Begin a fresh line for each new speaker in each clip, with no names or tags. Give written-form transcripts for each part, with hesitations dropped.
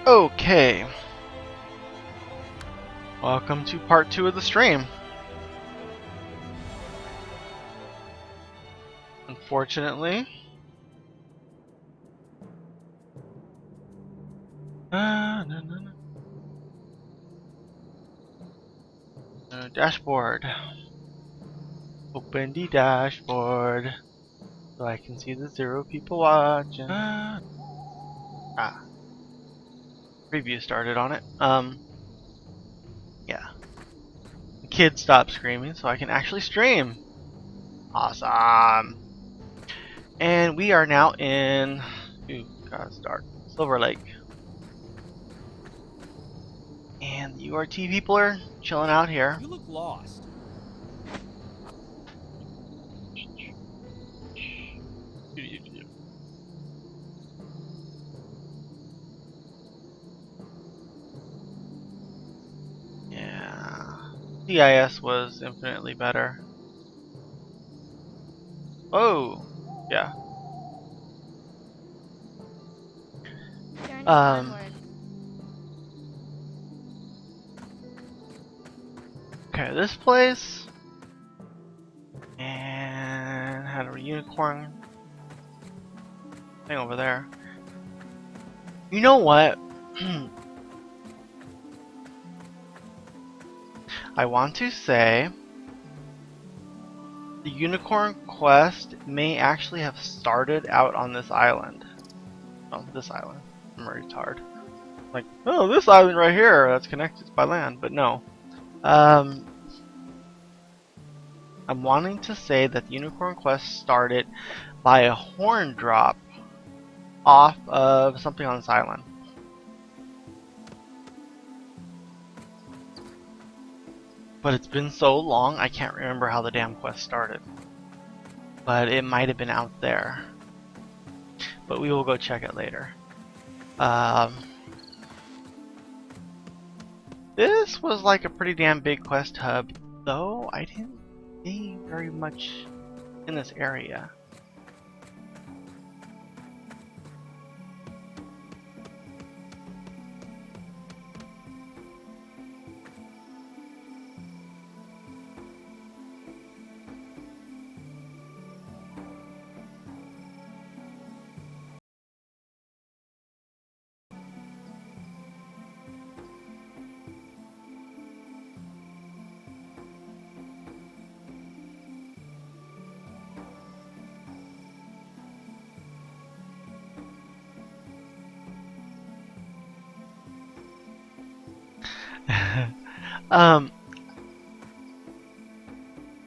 Okay. Welcome to part 2 of the stream. Unfortunately, no. Dashboard. Open the dashboard so I can see the 0 people watching. Preview started on it. Yeah. The kid stopped screaming so I can actually stream. Awesome. And we are now in, ooh, God, it's dark, Silver Lake. And the URT people are chilling out here.
You look lost.
Yeah. CIS was infinitely better. Oh, yeah.
Journey onward.
Okay, this place. And had a unicorn thing over there. You know what? I want to say the unicorn quest may actually have started out on this island. Oh, this island. I'm retarded. Like, oh, this island right here that's connected by land, but no. I'm wanting to say that the unicorn quest started by a horn drop off of something on this island. But it's been so long, I can't remember how the damn quest started. But it might have been out there. But we will go check it later. This was like a pretty damn big quest hub, though I didn't see very much in this area.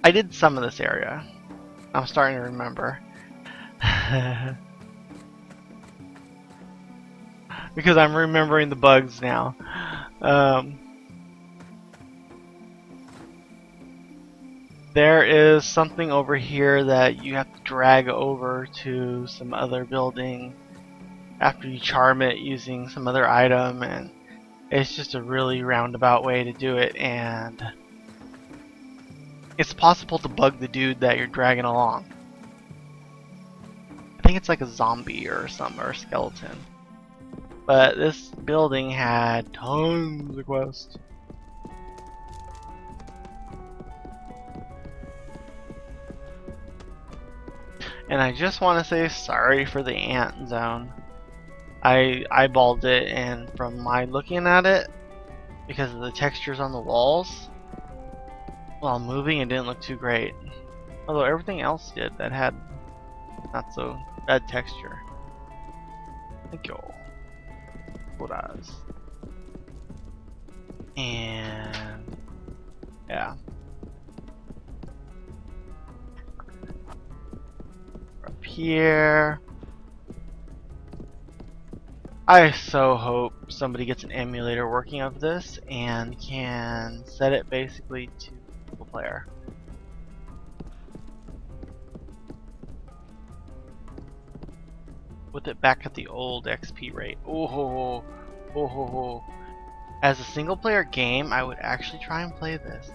I did some of this area. I'm starting to remember. Because I'm remembering the bugs now. There is something over here that you have to drag over to some other building after you charm it using some other item, and it's just a really roundabout way to do it, and it's possible to bug the dude that you're dragging along. I think it's like a zombie or something, or a skeleton. But this building had tons of quests. And I just want to say sorry for the ant zone. I eyeballed it, and from my looking at it, because of the textures on the walls, while moving, it didn't look too great. Although everything else did that had not so bad texture. Thank you. Eyes. And yeah. Up here. I so hope somebody gets an emulator working of this and can set it basically to single player. With it back at the old XP rate. Oh. As a single player game, I would actually try and play this.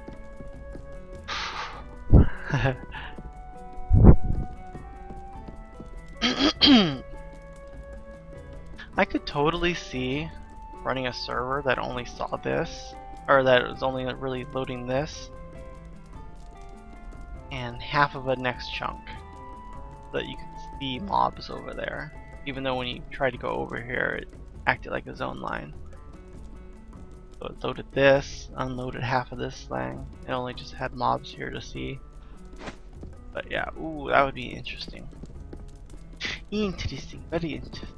I could totally see running a server that only saw this, or that was only really loading this, and half of a next chunk, so that you could see mobs over there. Even though when you tried to go over here, it acted like a zone line. So it loaded this, unloaded half of this thing. It only just had mobs here to see. But yeah, ooh, that would be interesting. Interesting, very interesting.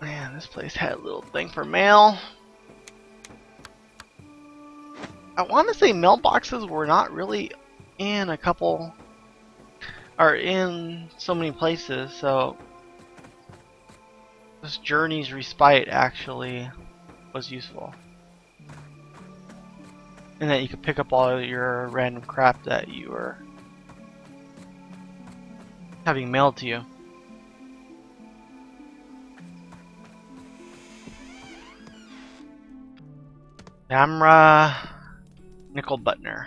Man, this place had a little thing for mail. I want to say mailboxes were not really in a couple, or in so many places, so this Journey's Respite actually was useful. And that you could pick up all your random crap that you were having mailed to you. Camera Nickel Butner.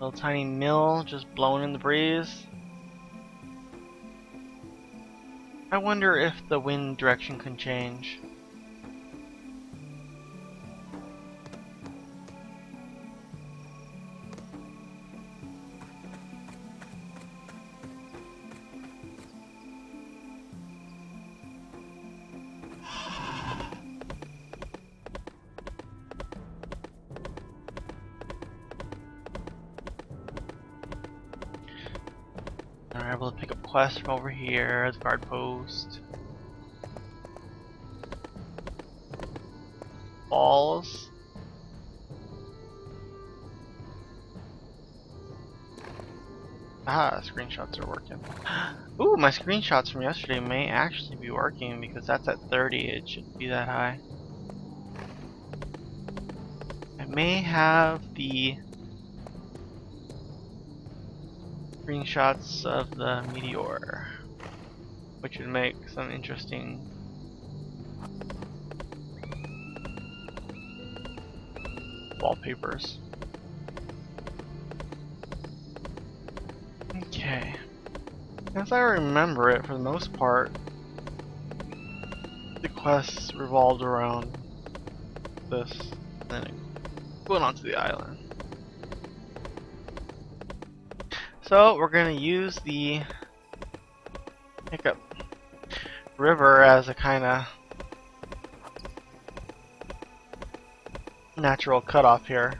Little tiny mill just blowing in the breeze. I wonder if the wind direction can change. We're able to pick up quests from over here, the guard post. Balls. Ah, screenshots are working. Ooh, my screenshots from yesterday may actually be working because that's at 30, it shouldn't be that high. I may have the screenshots of the meteor, which would make some interesting wallpapers. Okay. As I remember it, for the most part, the quests revolved around this, and then going onto the island. So we're going to use the Hiccup River as a kind of natural cutoff here.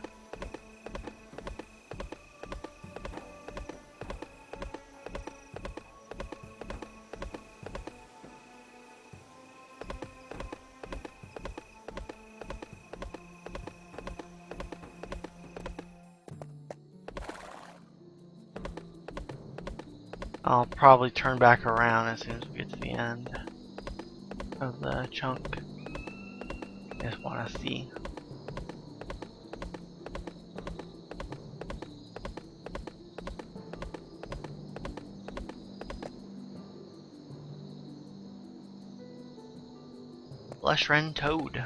I'll probably turn back around as soon as we get to the end of the chunk. I just want to see. Flesh Rend Toad.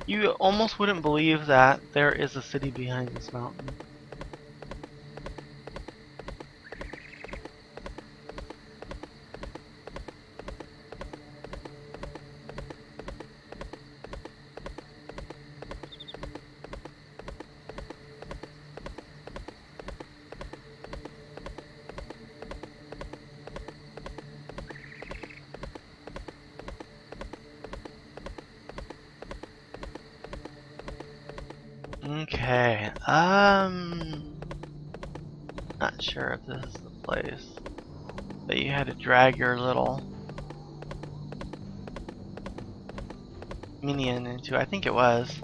You almost wouldn't believe that there is a city behind this mountain. Okay, not sure if this is the place that you had to drag your little minion into. I think it was.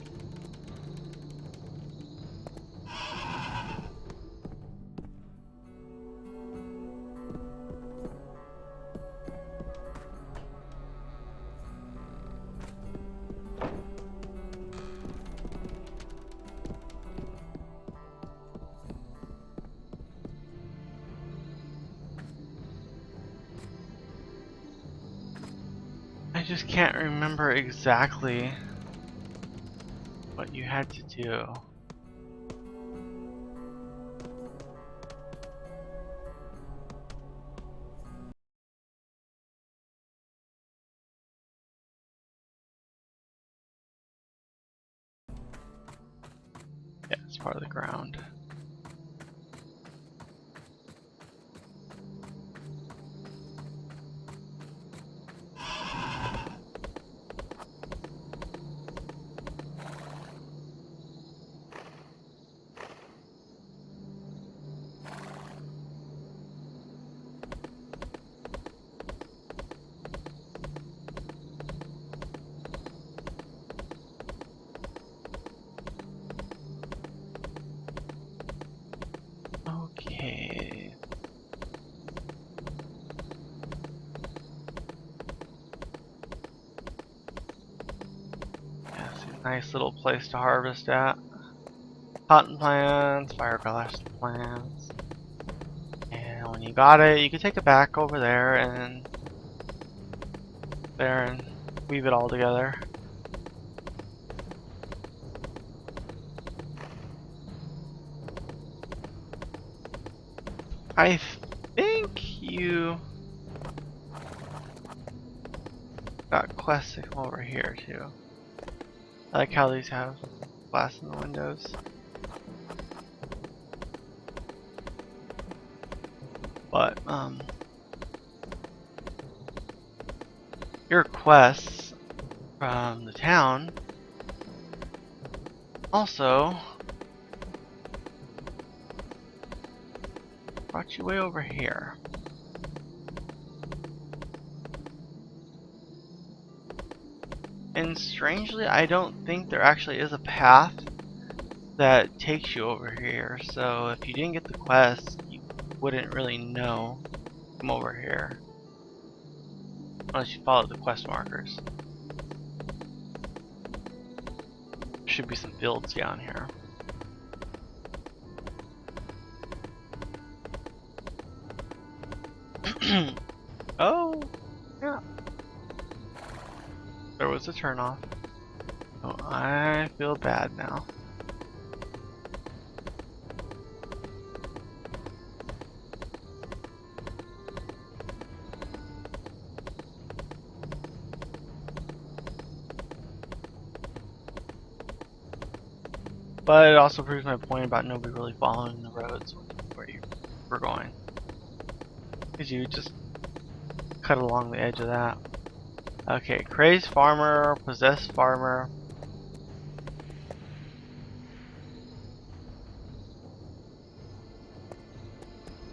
I just can't remember exactly what you had to do. Yeah, it's part of the ground. Okay. Yeah, it's a nice little place to harvest at. Cotton plants, fiberglass plants. And when you got it, you can take it back over there and weave it all together. I think you got quests to come over here too. I like how these have glass in the windows. But your quests from the town also brought you way over here. And strangely, I don't think there actually is a path that takes you over here. So if you didn't get the quest, you wouldn't really know to come over here. Unless you follow the quest markers. There should be some fields down here. Oh, yeah. There was a turnoff. Oh, I feel bad now. But it also proves my point about nobody really following the roads where you were going. Because you just cut along the edge of that. Okay, crazed farmer, possessed farmer.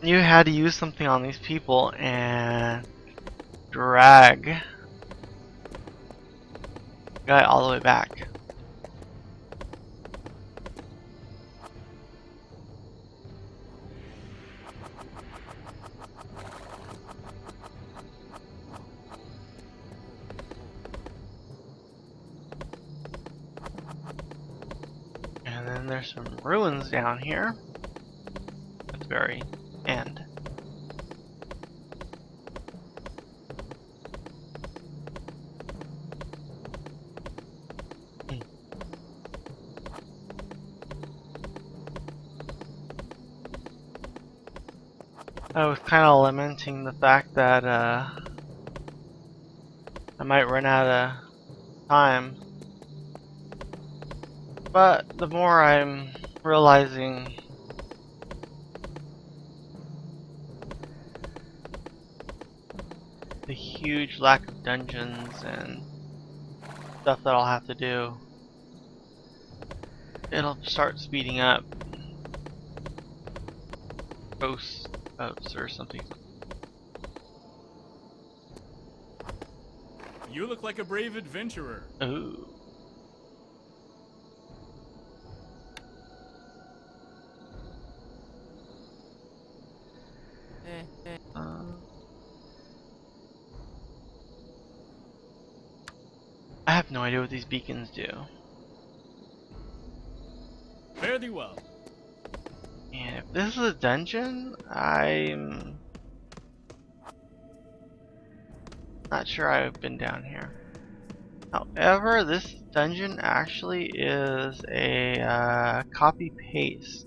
You had to use something on these people and drag the guy all the way back. And then there's some ruins down here at the very end. I was kind of lamenting the fact that I might run out of time, but the more I'm realizing the huge lack of dungeons and stuff that I'll have to do, it'll start speeding up. Ghosts or something.
You look like a brave adventurer.
Ooh. I have no idea what these beacons do.
Fare thee well.
And if this is a dungeon, I'm not sure I've been down here. However, this dungeon actually is a copy paste.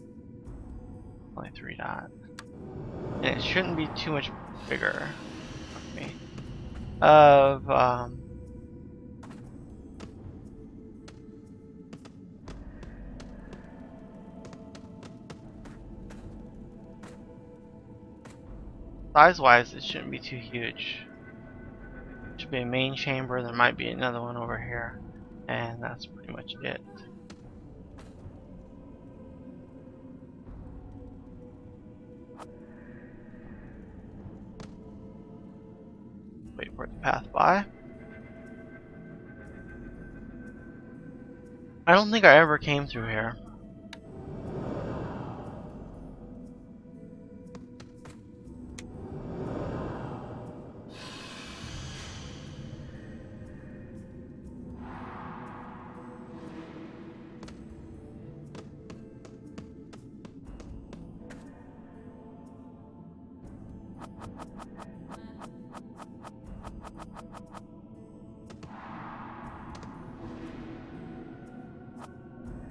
Only 3 dots. And it shouldn't be too much bigger of me. Size-wise, it shouldn't be too huge. Should be a main chamber. There might be another one over here, and that's pretty much it. Wait for it to pass by. I don't think I ever came through here.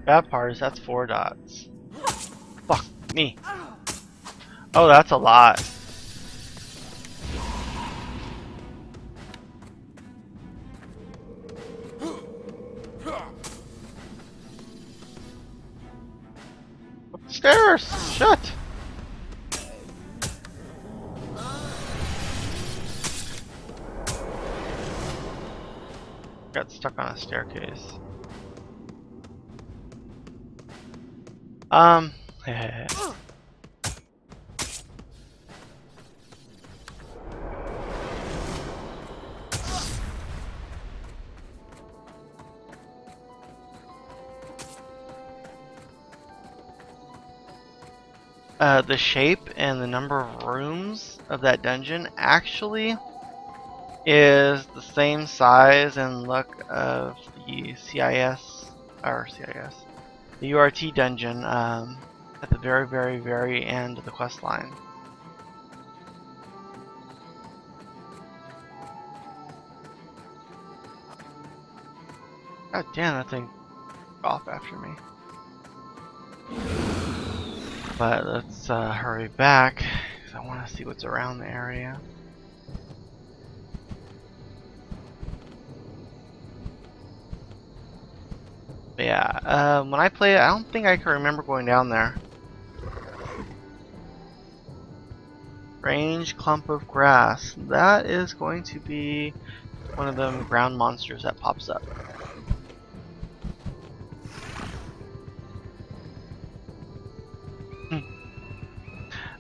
Bad part is that's 4 dots. Fuck me. Oh, that's a lot. Stairs! Shut! Got stuck on a staircase. The shape and the number of rooms of that dungeon actually is the same size and look of the the URT dungeon at the very end of the quest line. God damn, that thing off after me. But let's hurry back, because I want to see what's around the area. But yeah, when I play it, I don't think I can remember going down there. Strange clump of grass. That is going to be one of them ground monsters that pops up.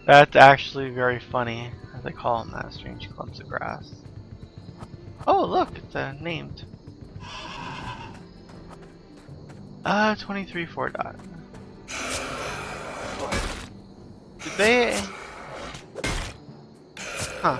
That's actually very funny, as they call them that, strange clumps of grass. Oh, look, it's named. 23 4 dot. Did they? Huh.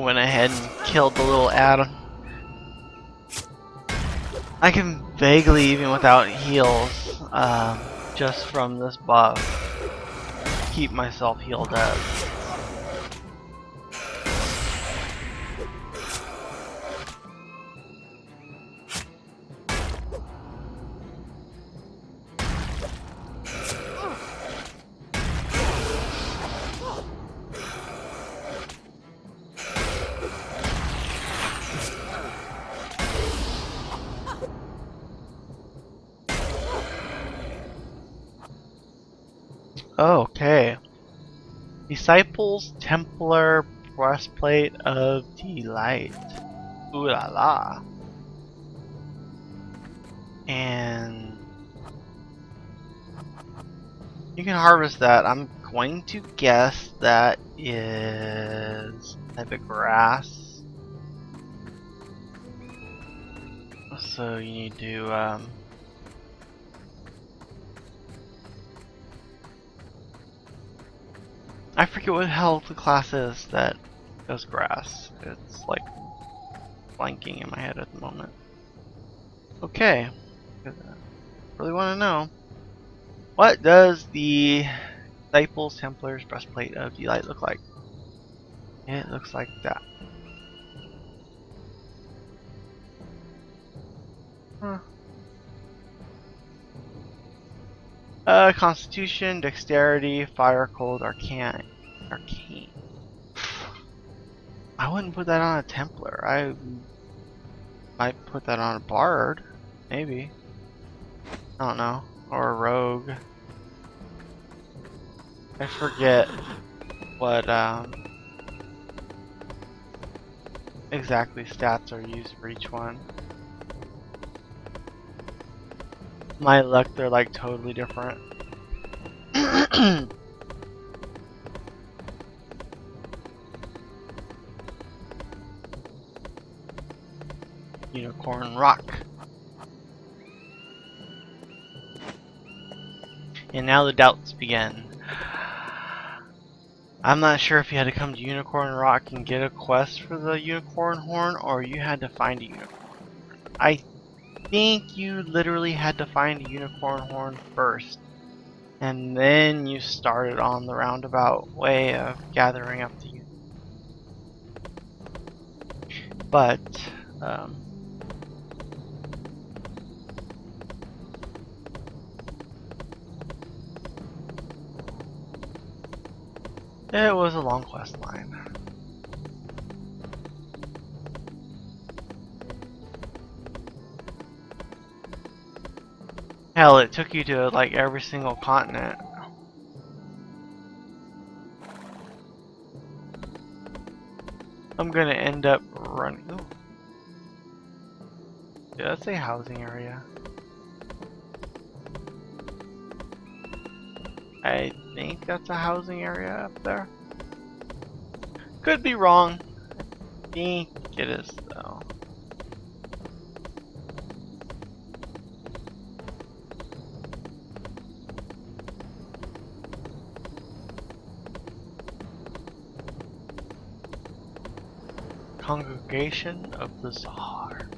went ahead and killed the little atom. I can vaguely, even without heals, just from this buff, keep myself healed up. Okay. Disciples Templar Breastplate of Delight. Ooh la la. And you can harvest that. I'm going to guess that is a type of grass. So you need to I forget what the hell the class is that does grass. It's like blanking in my head at the moment. Okay. Really want to know. What does the Disciples Templar's Breastplate of Delight look like? It looks like that. Huh. Constitution, Dexterity, Fire, Cold, Arcane. I wouldn't put that on a Templar. I might put that on a Bard, maybe. I don't know, or a Rogue. I forget what exactly stats are used for each one. My luck, they're like totally different. Unicorn Rock. And now the doubts begin. I'm not sure if you had to come to Unicorn Rock and get a quest for the unicorn horn, or you had to find a unicorn. I think you literally had to find a unicorn horn first, and then you started on the roundabout way of gathering up the unicorn. But it was a long quest line. Hell, it took you to like every single continent. I'm gonna end up running. Ooh. Yeah, that's a housing area. I think that's a housing area up there. Could be wrong. I think it is though. Congregation of the Czar.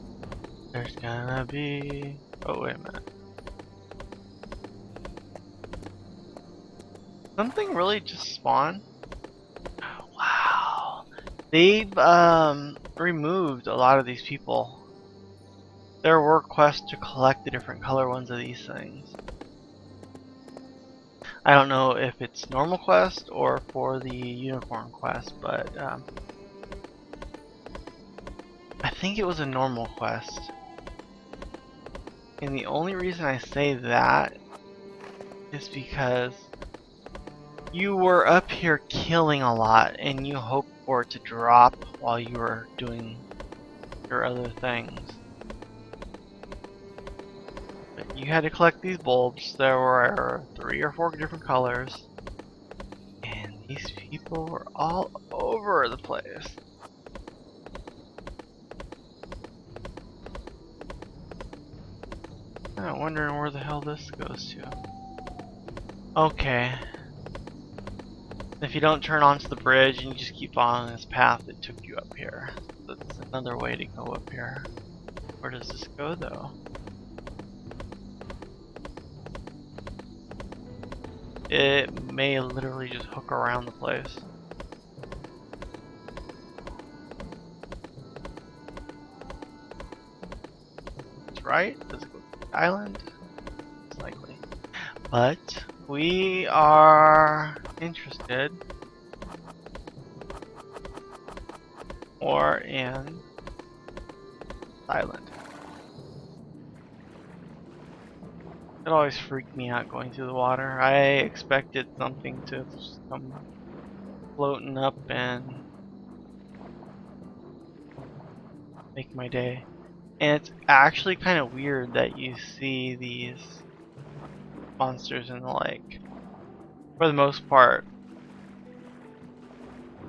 There's gonna be... Oh, wait a minute. Something really just spawned? Wow. They've removed a lot of these people. There were quests to collect the different color ones of these things. I don't know if it's normal quest or for the unicorn quest, but I think it was a normal quest. And the only reason I say that is because you were up here killing a lot and you hoped for it to drop while you were doing your other things. But you had to collect these bulbs. There were 3 or 4 different colors. And these people were all over the place. I'm wondering where the hell this goes to. Okay. If you don't turn onto the bridge and you just keep on this path, it took you up here. That's another way to go up here. Where does this go though? It may literally just hook around the place. That's right. Does it go to the island? It's likely. But we are interested more in island. It always freaked me out going through the water. I expected something to just come floating up and make my day. And it's actually kind of weird that you see these monsters in the lake. For the most part,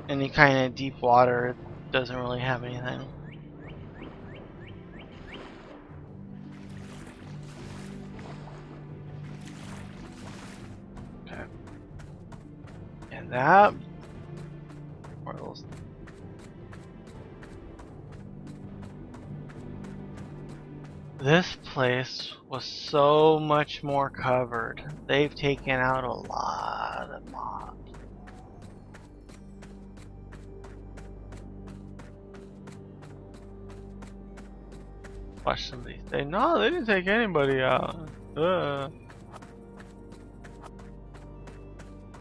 any kind of deep water doesn't really have anything. Okay. And that portals. This place was so much more covered. They've taken out a lot of mobs. Watch somebody say, no, they didn't take anybody out.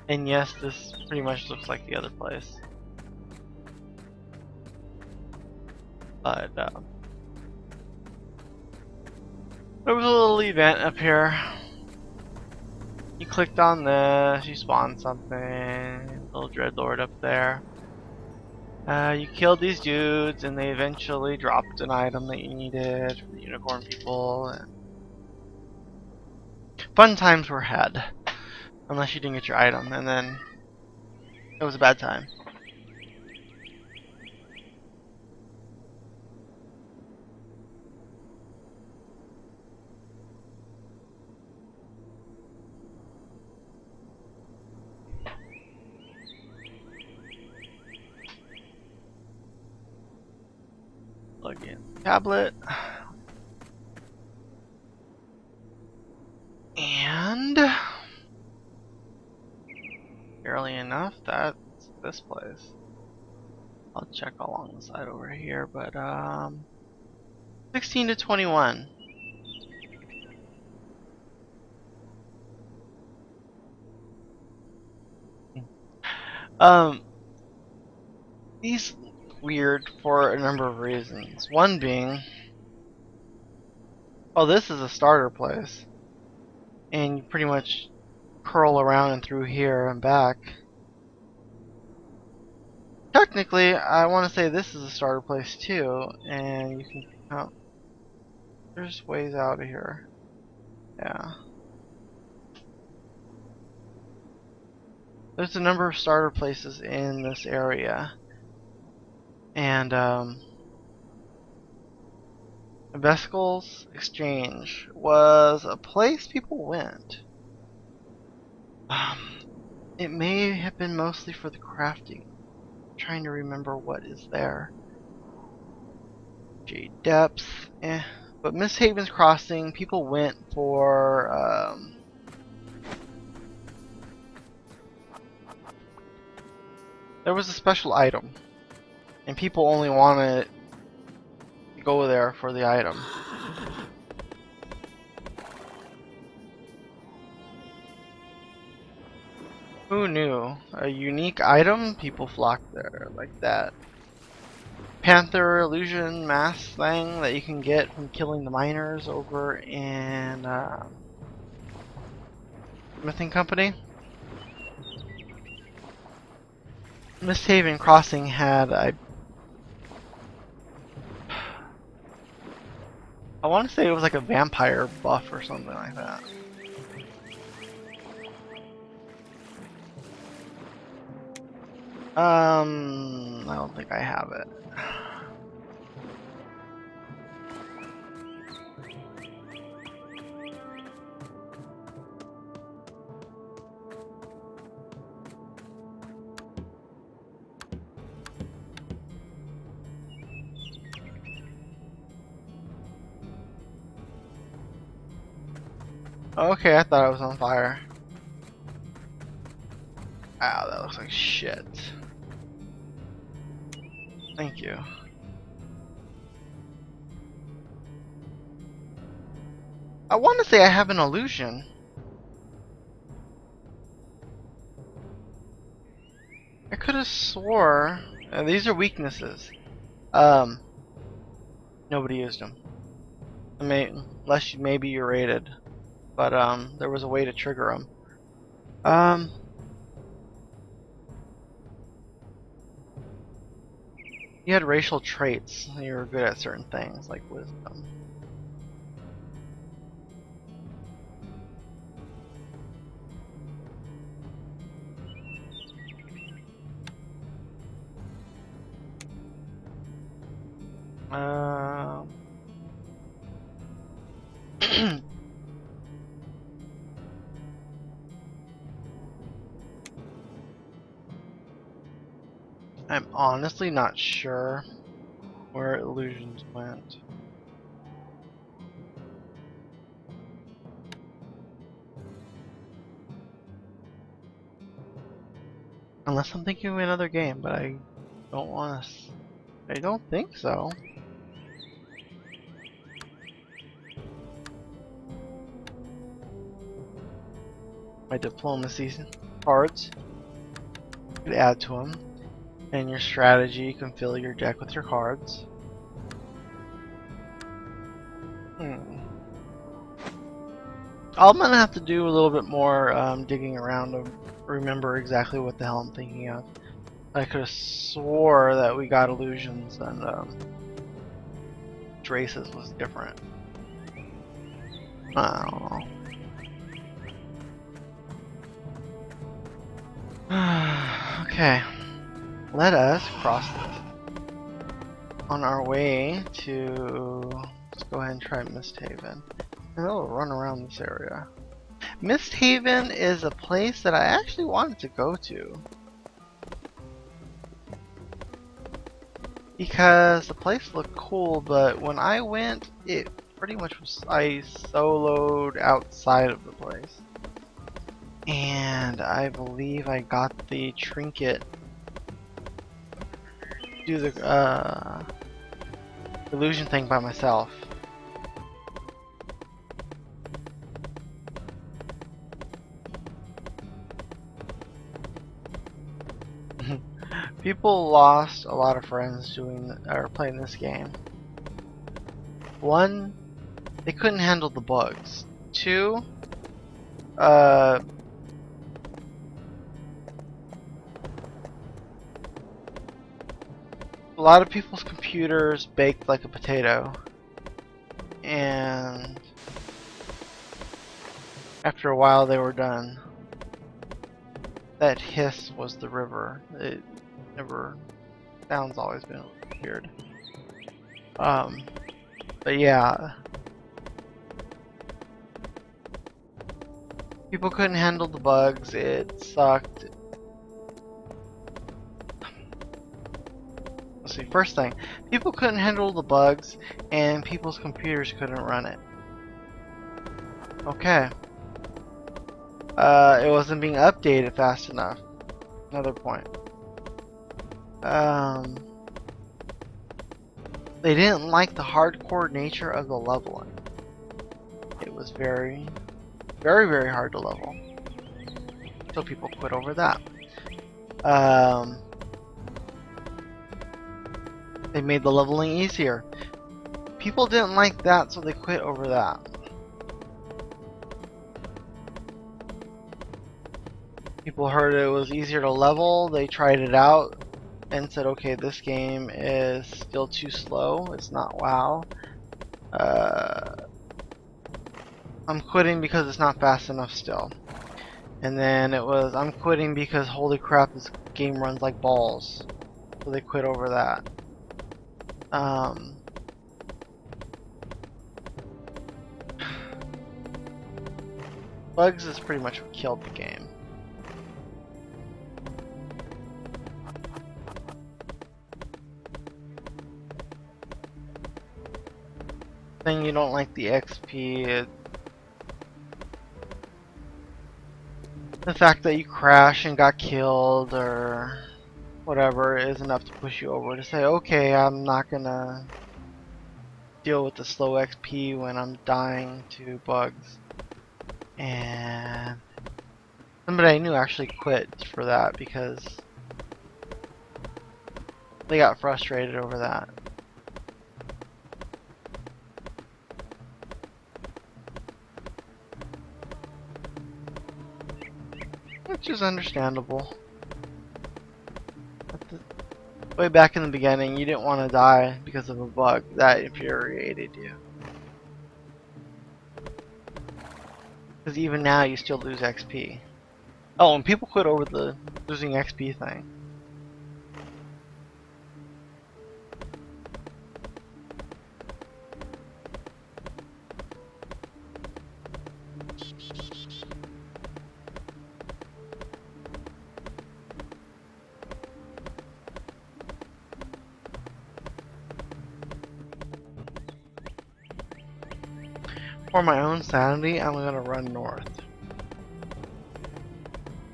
And yes, this pretty much looks like the other place. But, there was a little event up here. You clicked on this, you spawned something, little dreadlord up there. You killed these dudes and they eventually dropped an item that you needed from the unicorn people. And fun times were had. Unless you didn't get your item, and then it was a bad time. Plug in tablet. And barely enough, that's this place. I'll check along the side over here, but 16 to 21. These weird for a number of reasons. One being, oh, this is a starter place, and you pretty much curl around and through here and back. Technically, I want to say this is a starter place too, and you can count. There's ways out of here. Yeah. There's a number of starter places in this area. And, Vesicles Exchange was a place people went. It may have been mostly for the crafting. I'm trying to remember what is there. Jade Depths, but Miss Haven's Crossing, people went for, there was a special item, and people only wanted to go there for the item. Who knew? A unique item? People flocked there like that. Panther illusion mask thing that you can get from killing the miners over in Smithing Company. Misthaven Crossing had I want to say it was like a vampire buff or something like that. I don't think I have it. Okay, I thought I was on fire. Wow, that looks like shit. Thank you. I want to say I have an illusion. I could have swore these are weaknesses. Nobody used them. Unless maybe you're rated, but there was a way to trigger them. You had racial traits. You were good at certain things like wisdom. I'm honestly not sure where illusions went. Unless I'm thinking of another game, but I don't want to. I don't think so. My diplomacy cards, you could add to them, and your strategy, you can fill your deck with your cards. I'm gonna have to do a little bit more digging around to remember exactly what the hell I'm thinking of. I could have swore that we got illusions and Drace's was different. I don't know. Okay, let us cross this. On our way to, let's go ahead and try Misthaven. And we'll run around this area. Misthaven is a place that I actually wanted to go to. Because the place looked cool, but when I went, it pretty much was, I soloed outside of the place. And I believe I got the trinket. Do the illusion thing by myself. People lost a lot of friends playing this game. One, they couldn't handle the bugs. Two, a lot of people's computers baked like a potato, and after a while they were done. That hiss was the river. It never, sound's always been weird. But yeah, people couldn't handle the bugs. It sucked. Let's see, first thing, people couldn't handle the bugs and people's computers couldn't run it. Okay. It wasn't being updated fast enough. Another point. They didn't like the hardcore nature of the leveling. It was very, very, very hard to level. So people quit over that. They made the leveling easier. People didn't like that, so they quit over that. People heard it was easier to level, they tried it out and said, okay, this game is still too slow, it's not WoW. I'm quitting because it's not fast enough still. And then it was, I'm quitting because holy crap, this game runs like balls. So they quit over that. Bugs is pretty much what killed the game. Then you don't like the XP, the fact that you crashed and got killed or whatever is enough to push you over to say, okay, I'm not gonna deal with the slow XP when I'm dying to bugs. And somebody I knew actually quit for that because they got frustrated over that. Which is understandable. Way back in the beginning, you didn't want to die because of a bug that infuriated you. Because even now, you still lose XP. Oh, and people quit over the losing XP thing. For my own sanity, I'm gonna run north.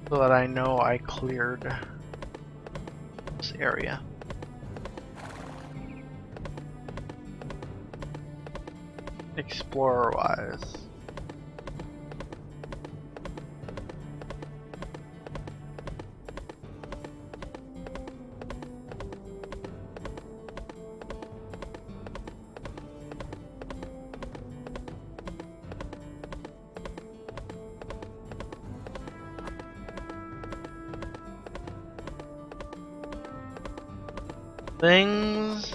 So that I know I cleared this area. Explorer-wise. Things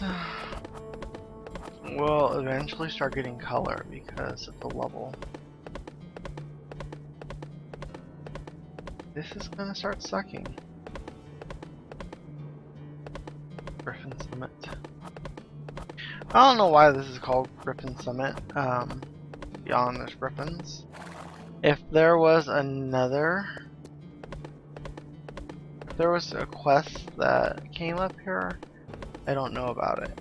will eventually start getting color because of the level. This is gonna start sucking. Griffin Summit. I don't know why this is called Griffin Summit. Beyond there's griffins. If there was another... If there was a quest that came up here, I don't know about it.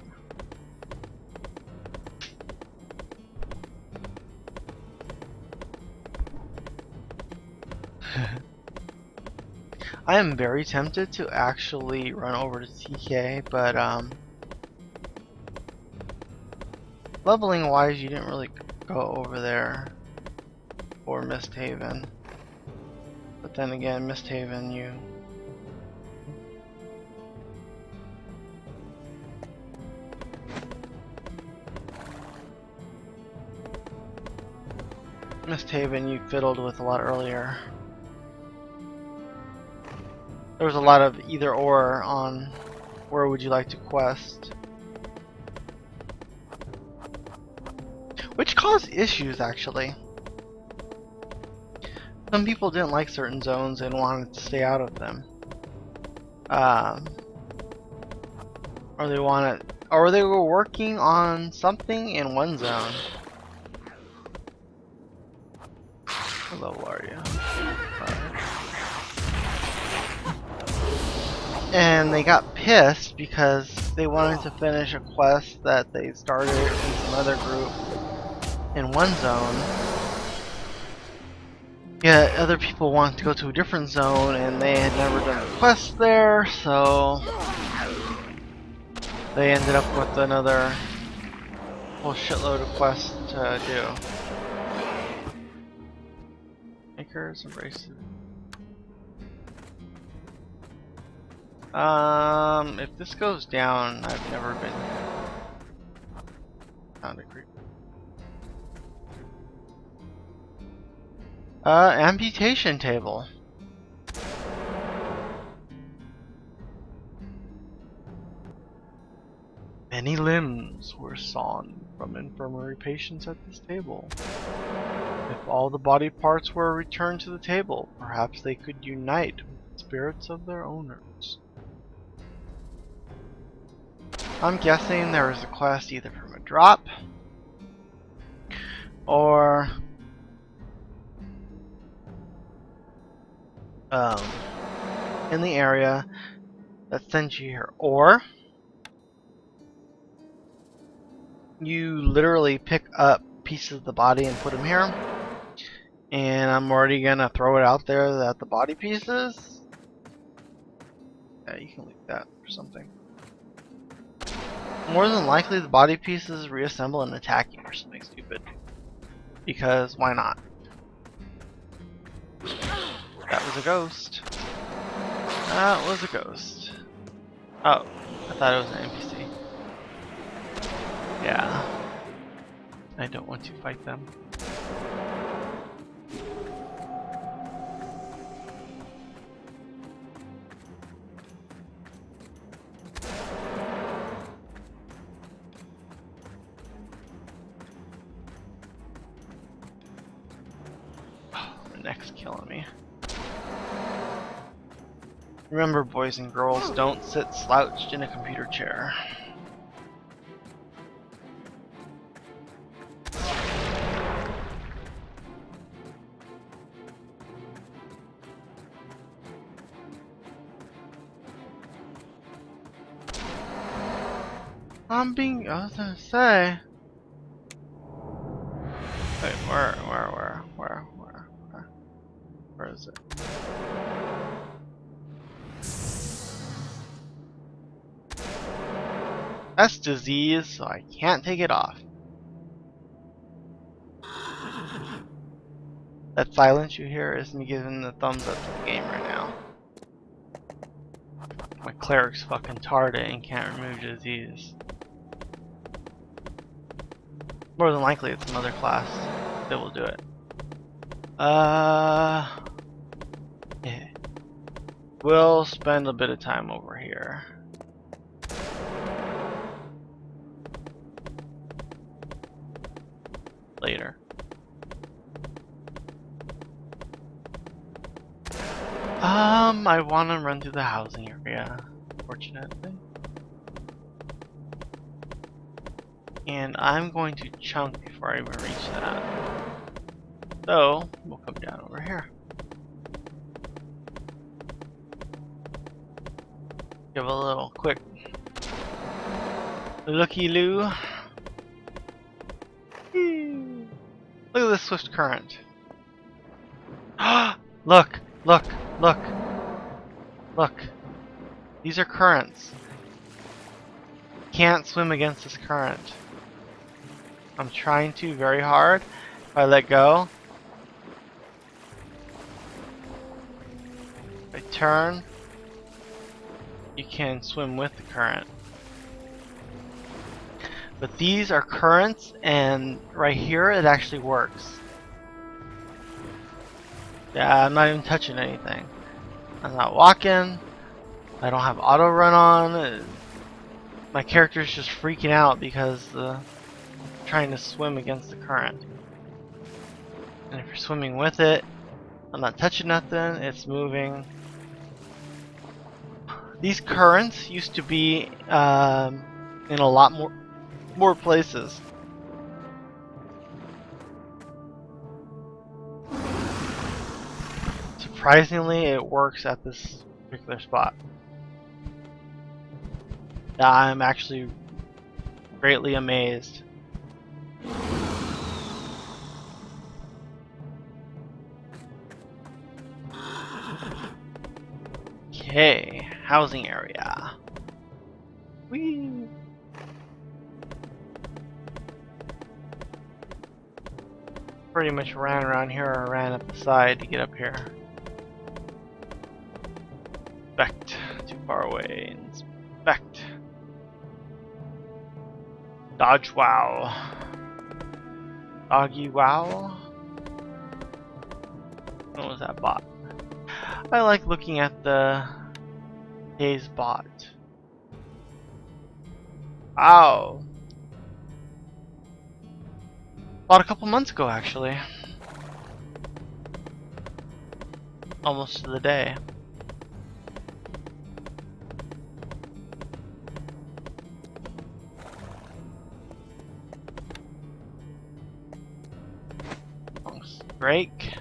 I am very tempted to actually run over to TK, but leveling wise, you didn't really go over there for Mist Haven. But then again, Mist Haven, you fiddled with a lot earlier. There was a lot of either or on where would you like to quest. Which caused issues actually. Some people didn't like certain zones and wanted to stay out of them. Or they were working on something in one zone. What level are you? And they got pissed because they wanted to finish a quest that they started in some other group in one zone. Yet other people wanted to go to a different zone and they had never done a quest there, so they ended up with another whole shitload of quests to do. Makers, embraces. If this goes down, I've never been found a creep. Amputation table. Many limbs were sawn from infirmary patients at this table. If all the body parts were returned to the table, perhaps they could unite with the spirits of their owners. I'm guessing there was a quest either from a drop or in the area that sent you here, or you literally pick up pieces of the body and put them here, And I'm already gonna throw it out there that the body pieces. Yeah, you can leave that for something. More than likely, the body pieces reassemble and attack you for something stupid. Because why not? That was a ghost. That was a ghost. Oh, I thought it was an NPC. Yeah. I don't want to fight them. The neck's killing me. Remember, boys and girls, don't sit slouched in a computer chair. I was gonna say. Wait, where is it? That's disease, so I can't take it off. That silence you hear is me giving the thumbs up to the game right now. My cleric's fucking retarded and can't remove disease. More than likely it's another class that will do it. Yeah. We'll spend a bit of time over here. Later. I want to run through the housing area, fortunately. And I'm going to chunk before I even reach that. So, we'll come down over here. Give a little quick looky-loo. Look at this swift current. Look! Look! Look! Look! These are currents. Can't swim against this current. I'm trying to very hard. If I let go, if I turn, you can swim with the current. But these are currents, and right here it actually works. Yeah, I'm not even touching anything. I'm not walking. I don't have auto run on. My character's just freaking out because trying to swim against the current. And if you're swimming with it, I'm not touching nothing. It's moving. These currents used to be in a lot more places. Surprisingly, it works at this particular spot. I'm actually greatly amazed. Okay, housing area. Whee! Pretty much ran around here or ran up the side to get up here. Inspect. Too far away. Inspect. Dodge wow. Doggy wow. What was that bot? I like looking at the day's bot. Wow. Bought a couple months ago actually. Almost to the day. Break.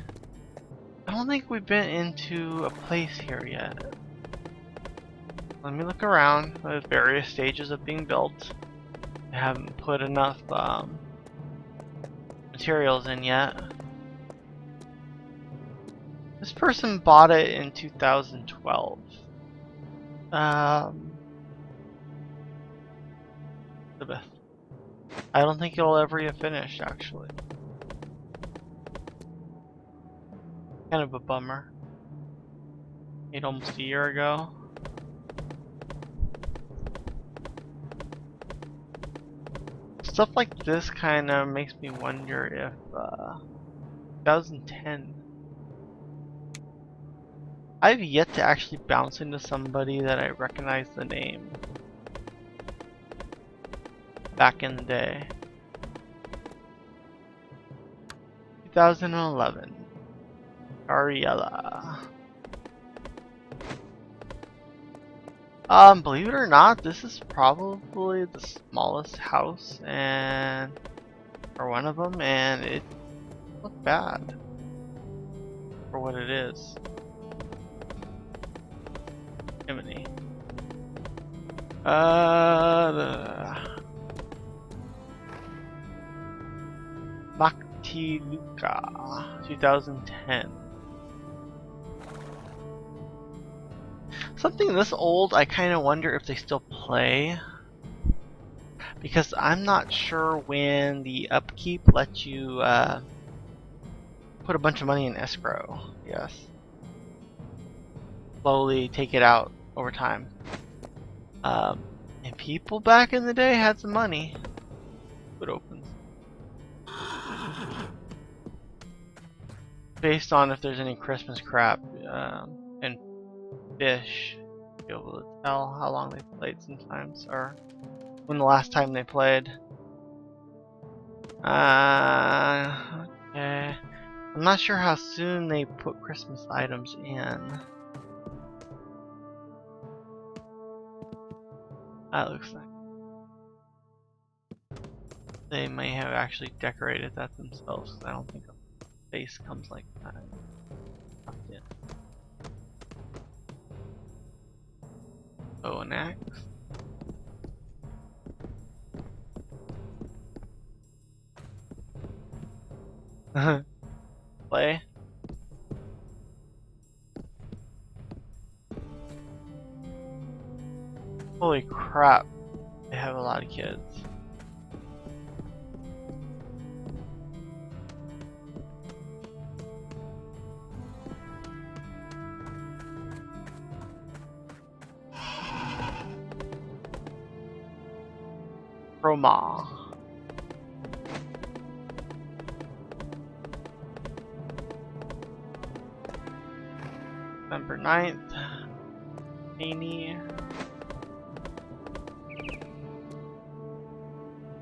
I don't think we've been into a place here yet. Let me look around. There's various stages of being built. I haven't put enough materials in yet. This person bought it in 2012. Elizabeth. I don't think it'll ever get finished, actually. Kind of a bummer. Made almost a year ago. Stuff like this kind of makes me wonder if 2010. I've yet to actually bounce into somebody that I recognize the name back in the day. 2011. Ariella. Believe it or not, this is probably the smallest house or one of them, and it looks bad for what it is. Jiminy. Makti Luka, 2010. Something this old, I kind of wonder if they still play, because I'm not sure when the upkeep lets you put a bunch of money in escrow. Yes, slowly take it out over time. And people back in the day had some money. It opens based on if there's any Christmas crap and fish, be able to tell how long they played sometimes, or when the last time they played. Okay. I'm not sure how soon they put Christmas items in. That looks nice. They may have actually decorated that themselves, because I don't think a face comes like that. Yeah. Oh, an axe. Play. Holy crap, they have a lot of kids. Roma. November 9th. Amy.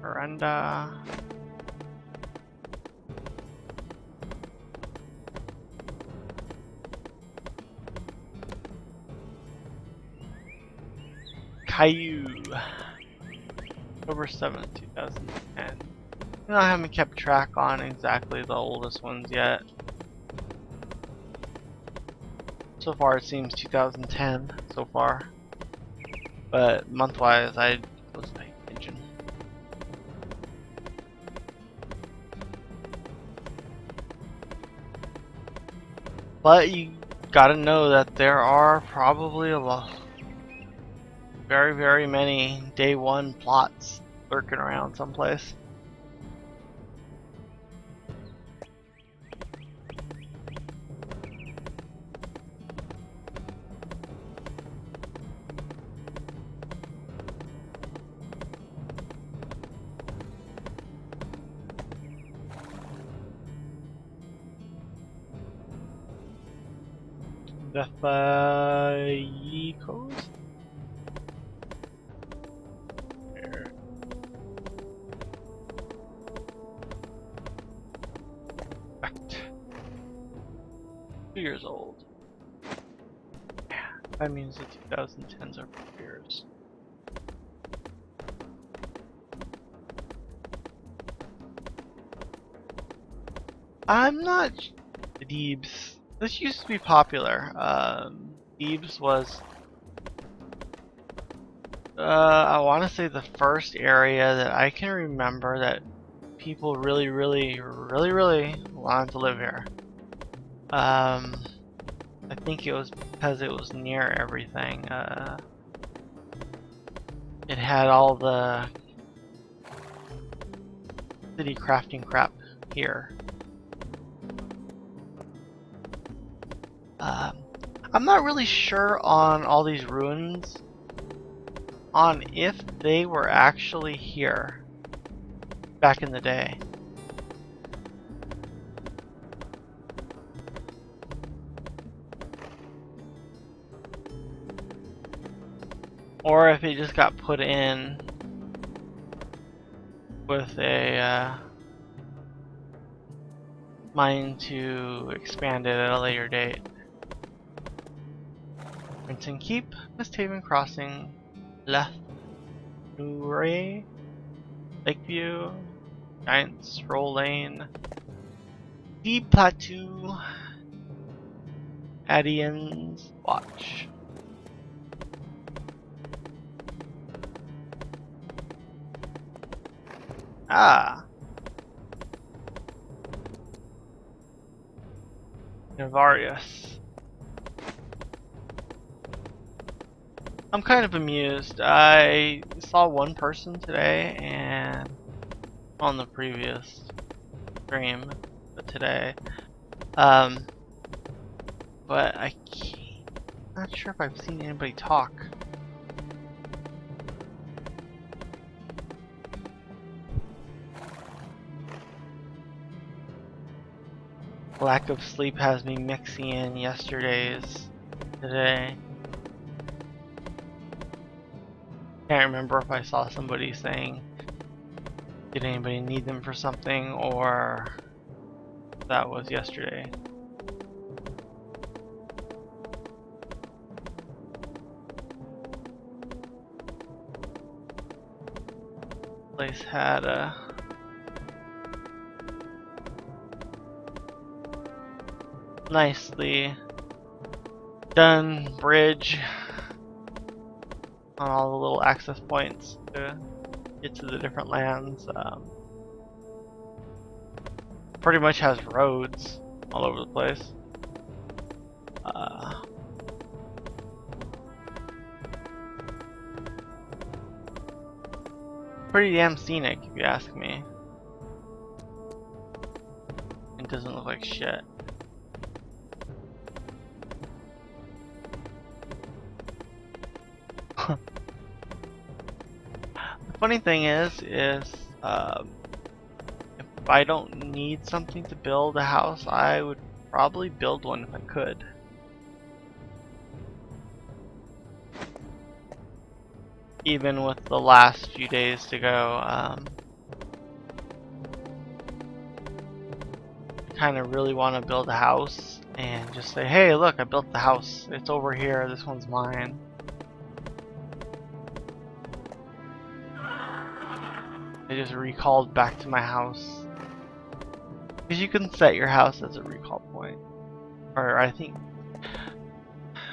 Miranda. Caillou. October 7th, 2010. I haven't kept track on exactly the oldest ones yet. So far it seems 2010 so far. But month-wise I was paying attention. But you gotta know that there are probably a lot, very many day one plots lurking around someplace. The Fayicos? Correct. 2 years old. Yeah, that means the 2010s are 4 years. I'm not. Deebs. This used to be popular. Deebs was, I want to say the first area that I can remember that people really wanted to live here. I think it was because it was near everything. It had all the city crafting crap here. I'm not really sure on all these ruins on if they were actually here back in the day. Or if it just got put in with a mind to expand it at a later date. Princeton Keep, Misthaven Crossing, Nure, Lakeview, Giant Scroll Lane, Deep Plateau, Adian's Watch. Ah! Navarius. I'm kind of amused. I saw one person today and on the previous stream, but today. But not sure if I've seen anybody talk. Lack of sleep has me mixing in yesterday's today. Can't remember if I saw somebody saying, did anybody need them for something, or that was yesterday. Place had a nicely done bridge on all the little access points to get to the different lands. Pretty much has roads all over the place. Pretty damn scenic, if you ask me. It doesn't look like shit. The funny thing is if I don't need something to build a house, I would probably build one if I could. Even with the last few days to go, I kind of really want to build a house and just say, hey, look, I built the house. It's over here. This one's mine. I just recalled back to my house. Because you can set your house as a recall point. Or I think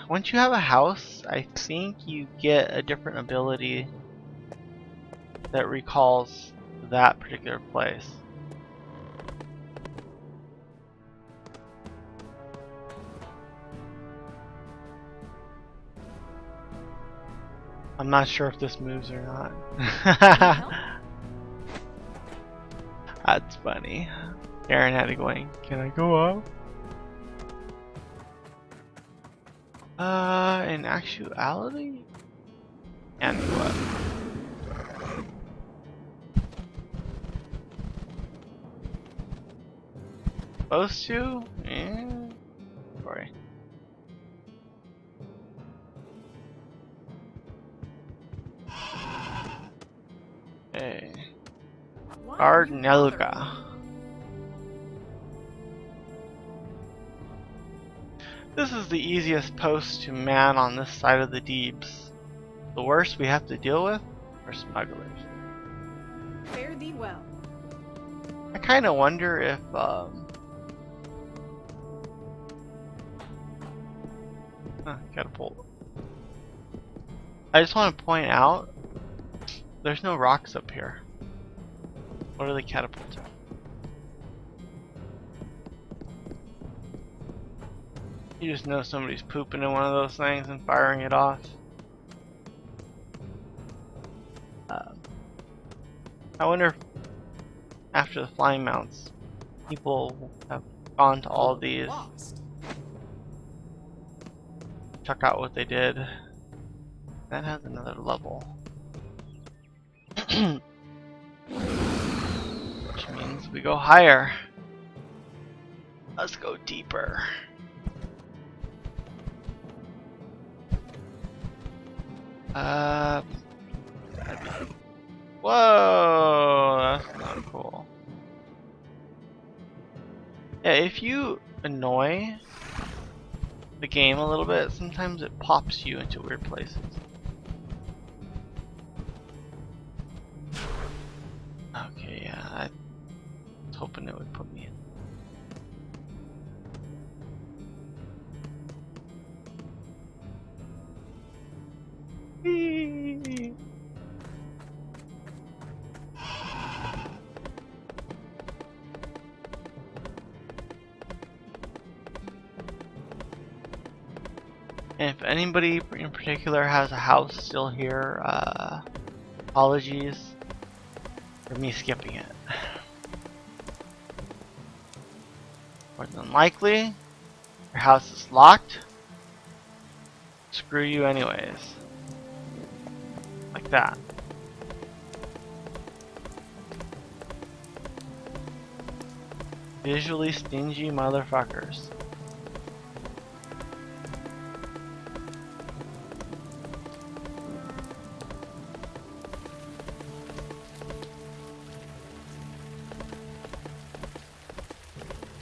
once you have a house, I think you get a different ability that recalls that particular place. I'm not sure if this moves or not. That's funny. Aaron had it going, can I go up? In actuality? And what? Supposed to? Sorry. Hey. Arnelga. This is the easiest post to man on this side of the Deebs. The worst we have to deal with are smugglers.
Fare thee well.
I kind of wonder if catapult. I just want to point out there's no rocks up here. What are they catapulting? You just know somebody's pooping in one of those things and firing it off. I wonder if after the flying mounts, people have gone to all these, check out what they did. That has another level. Which means we go higher. Let's go deeper. Whoa, that's not cool. Yeah, if you annoy the game a little bit, sometimes it pops you into weird places. Okay, yeah, I was hoping it would put me in. And if anybody in particular has a house still here, apologies for me skipping it. More than likely, your house is locked. Screw you anyways. Like that. Visually stingy motherfuckers.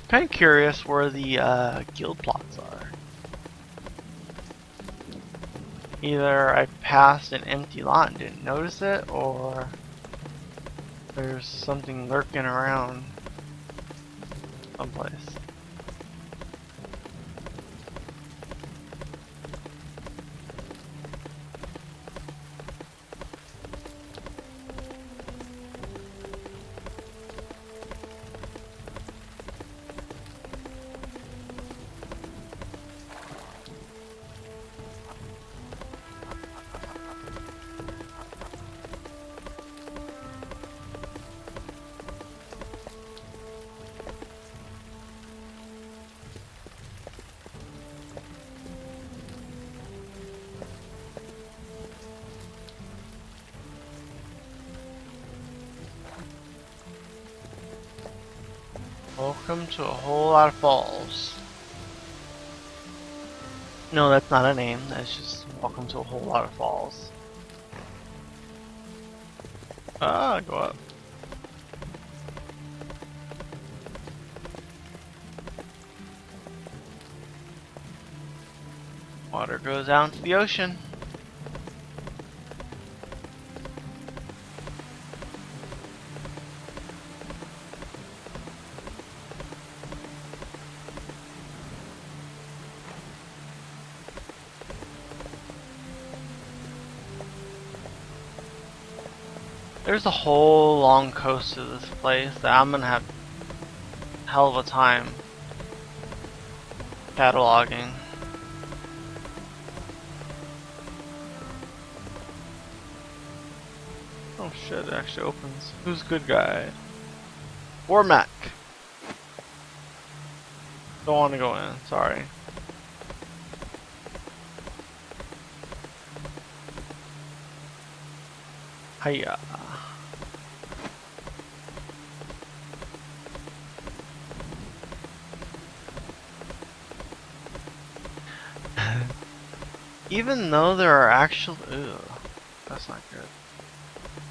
Kind of curious where the guild plots are. Either I passed an empty lot and didn't notice it, or there's something lurking around someplace. Welcome to a whole lot of falls. No, that's not a name. That's just welcome to a whole lot of falls. Ah, go up. Water goes out into the ocean. There's a whole long coast to this place that I'm gonna have a hell of a time cataloging. Oh shit, it actually opens. Who's good guy? Warmac. Don't want to go in, sorry. Hiya. Even though there are actual, ew, that's not good.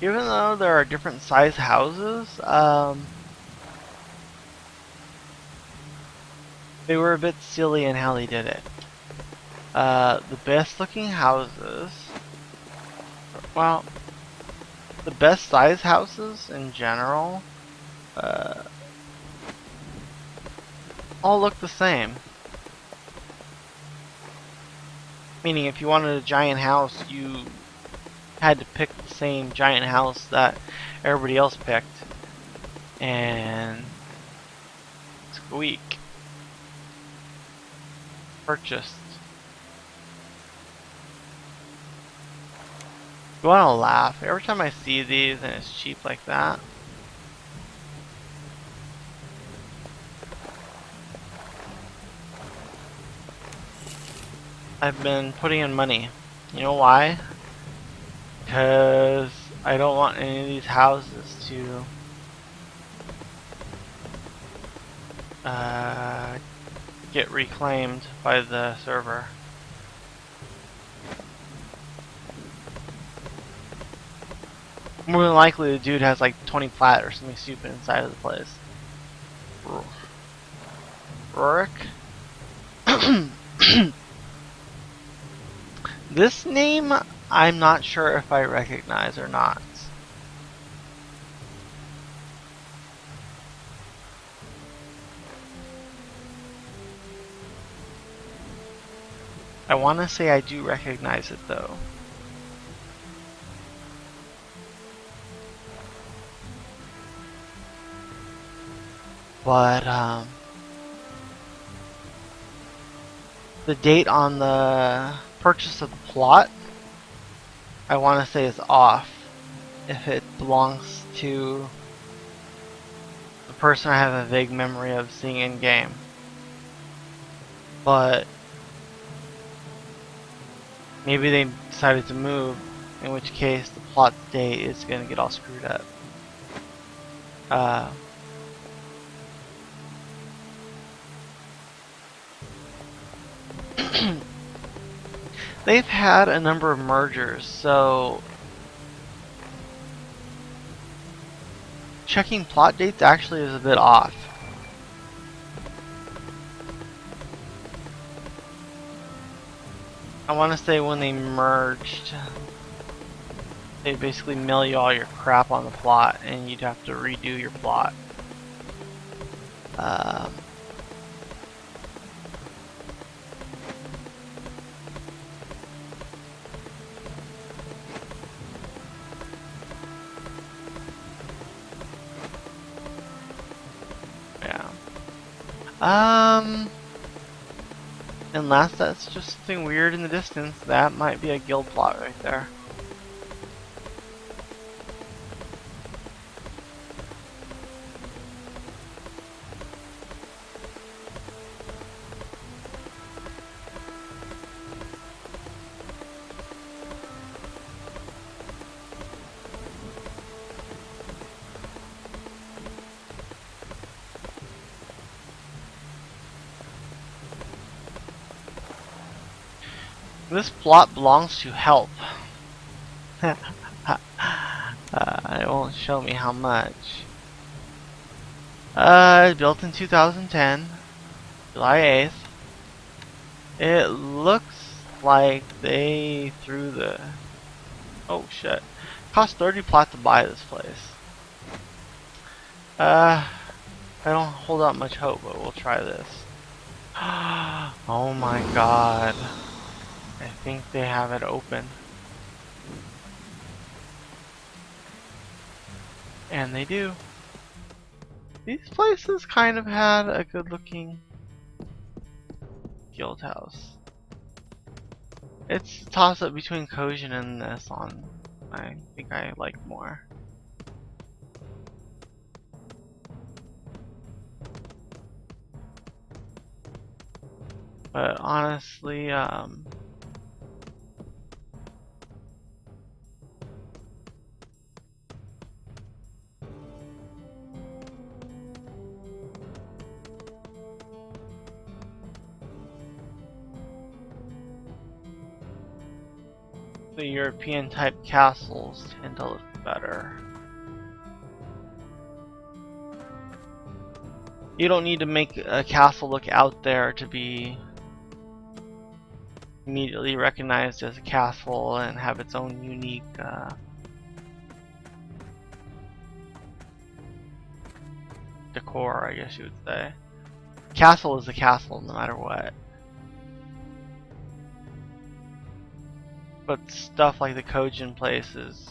Even though there are different size houses, they were a bit silly in how they did it. The best looking houses, well, the best size houses in general, all look the same. Meaning if you wanted a giant house, you had to pick the same giant house that everybody else picked. And squeak. purchased. You wanna laugh every time I see these and it's cheap like that. I've been putting in money. You know why? Because I don't want any of these houses to get reclaimed by the server. More than likely the dude has like 20 plat or something stupid inside of the place. Rorik? This name, I'm not sure if I recognize or not. I want to say I do recognize it though. But the date on the purchase of the plot, I want to say is off if it belongs to the person I have a vague memory of seeing in game. But maybe they decided to move, in which case the plot date is going to get all screwed up. They've had a number of mergers, so checking plot dates actually is a bit off. I want to say when they merged, they basically mail you all your crap on the plot and you'd have to redo your plot. Unless that's just something weird in the distance, that might be a guild plot right there. This plot belongs to help. It won't show me how much. Built in 2010, July 8th. It looks like they threw the... Oh shit. Cost 30 plat to buy this place. I don't hold out much hope, but we'll try this. Oh my god. I think they have it open. And they do. These places kind of had a good looking guild house. It's a toss up between Kojin and this one. I think I like more. But honestly, the European type castles tend to look better. You don't need to make a castle look out there to be immediately recognized as a castle and have its own unique decor, I guess you would say. Castle is a castle no matter what. But stuff like the Kojin place is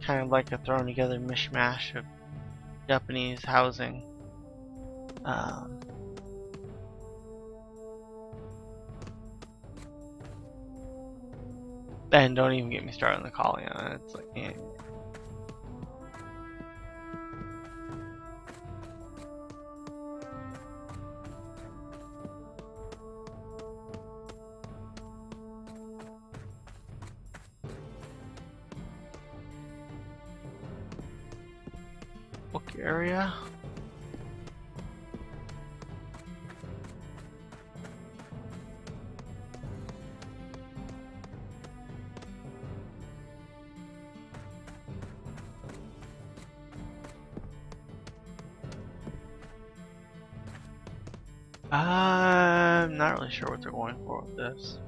kind of like a thrown together mishmash of Japanese housing. And don't even get me started on the calling on it. It's like, eh. Book area. I'm not really sure what they're going for with this.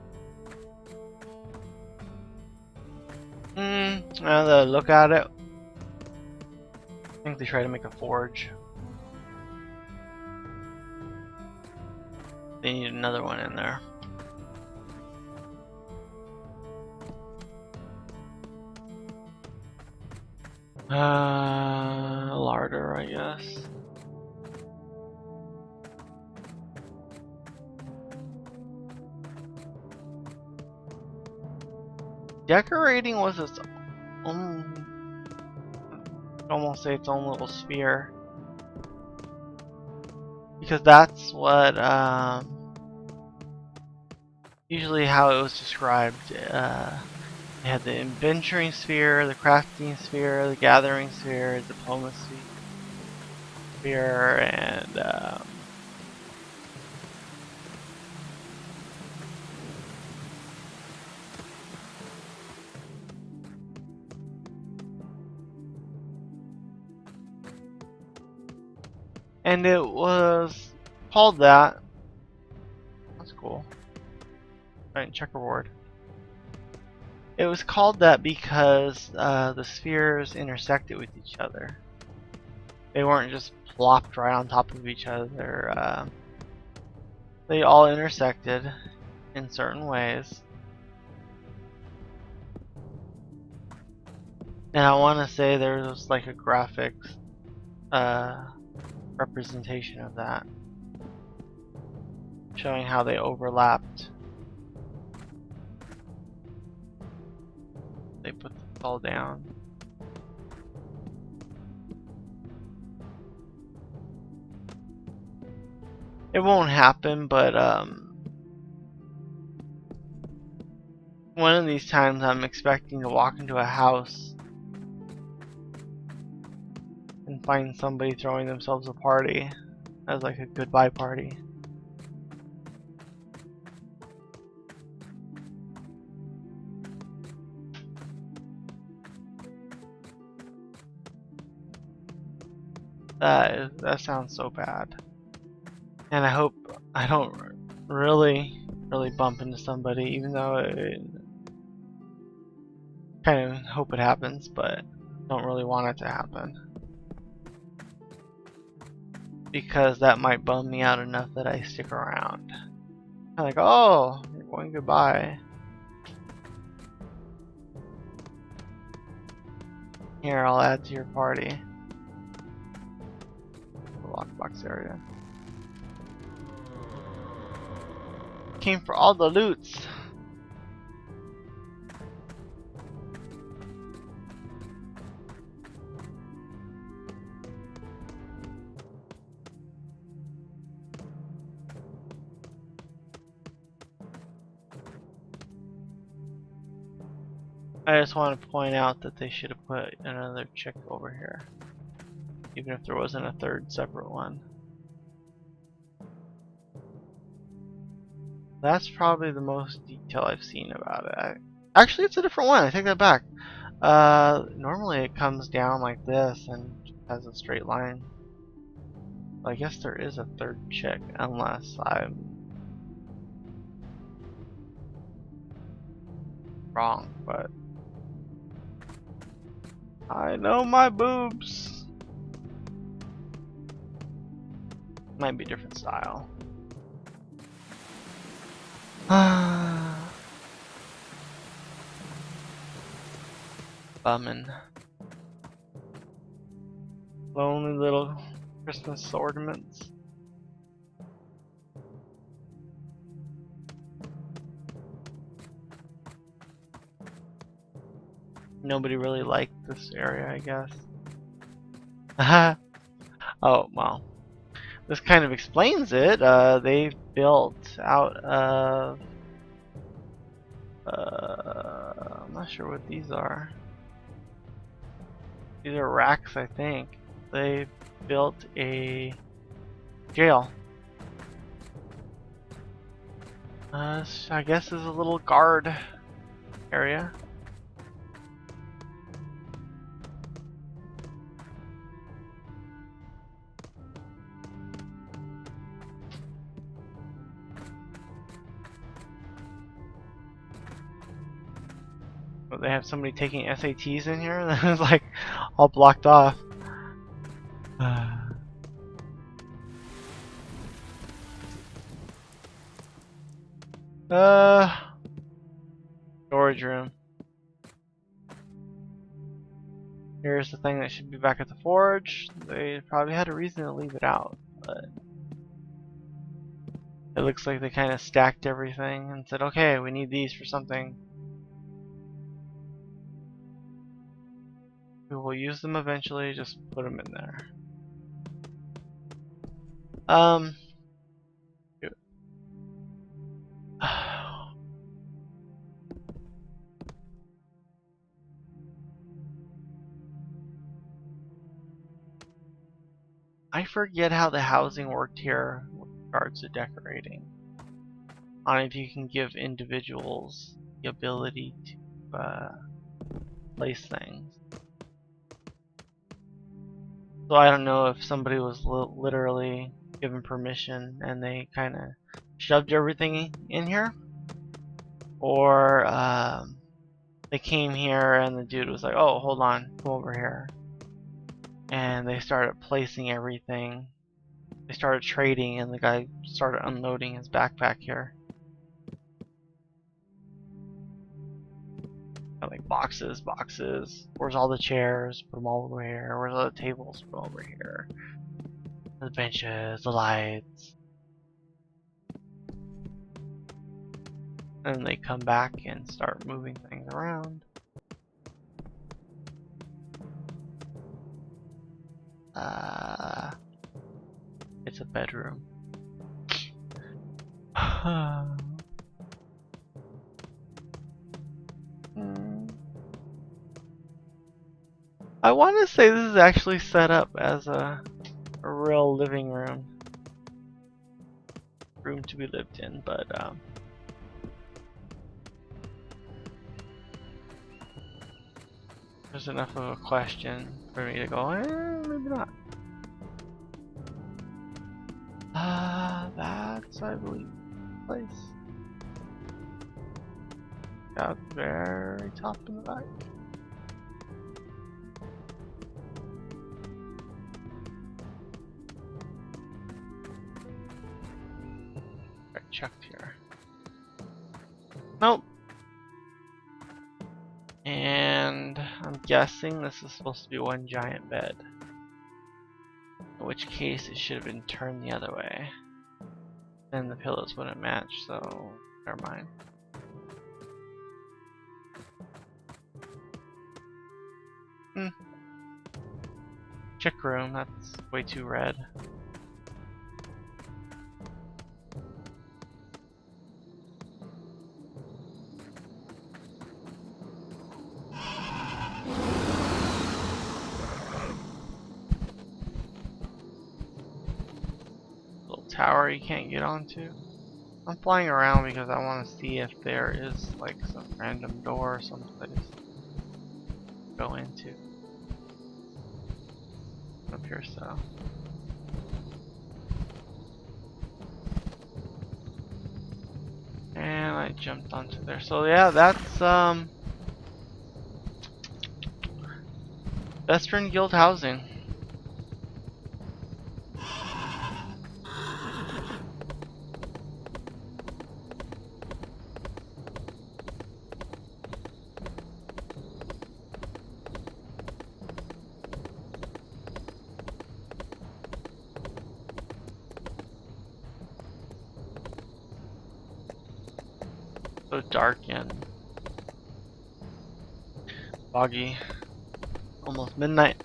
Now that I look at it, I think they try to make a forge. They need another one in there. Larder, I guess. Decorating was its own, I'd almost say its own little sphere, because that's what usually how it was described. They had the adventuring sphere, the crafting sphere, the gathering sphere, diplomacy sphere, and it was called that. That's cool. Right, checkerboard. It was called that because the spheres intersected with each other. They weren't just plopped right on top of each other. They all intersected in certain ways. And I want to say there was like a graphics representation of that, showing how they overlapped. They put this all down. It won't happen, but one of these times I'm expecting to walk into a house and find somebody throwing themselves a party as like a goodbye party. That sounds so bad. And I hope I don't really bump into somebody, even though I kind of hope it happens, but don't really want it to happen. Because that might bum me out enough that I stick around. I'm like, oh, you're going goodbye. Here, I'll add to your party. The lockbox area. Came for all the loots. I just want to point out that they should have put another chick over here, even if there wasn't a third separate one. That's probably the most detail I've seen about it. Actually, it's a different one. I take that back. Normally it comes down like this and has a straight line. I guess there is a third chick, unless I'm wrong, but I know my boobs. Might be a different style. Bummin'. Lonely little Christmas ornaments. nobody really liked this area, I guess. Oh, well. This kind of explains it. They built out of... I'm not sure what these are. These are racks, I think. They built a jail. I guess is a little guard area. Oh, they have somebody taking SATs in here. It's like all blocked off. Storage room. Here's the thing that should be back at the forge. They probably had a reason to leave it out, but it looks like they kind of stacked everything and said, okay, we need these for something. We will use them eventually, just put them in there. I forget how the housing worked here with regards to decorating. On if you can give individuals the ability to place things. So I don't know if somebody was literally given permission and they kind of shoved everything in here, or they came here and the dude was like, oh, hold on, come over here. And they started placing everything. They started trading and the guy started unloading his backpack here. Got like boxes. Where's all the chairs? Put them all over here. Where's all the tables? Put them over here. The benches, the lights. And they come back and start moving things around. It's a bedroom. I want to say this is actually set up as a real living room. Room to be lived in, but there's enough of a question for me to go, maybe not. That's, I believe, the place. Got very top in the back. Right, checked here. Nope. And I'm guessing this is supposed to be one giant bed. In which case it should have been turned the other way. Then the pillows wouldn't match, so never mind. Chick room, that's way too red. Tower you can't get onto. I'm flying around because I want to see if there is like some random door or someplace to go into. Up here, so. And I jumped onto there. So yeah, that's Western Guild housing. So dark and foggy. Almost midnight.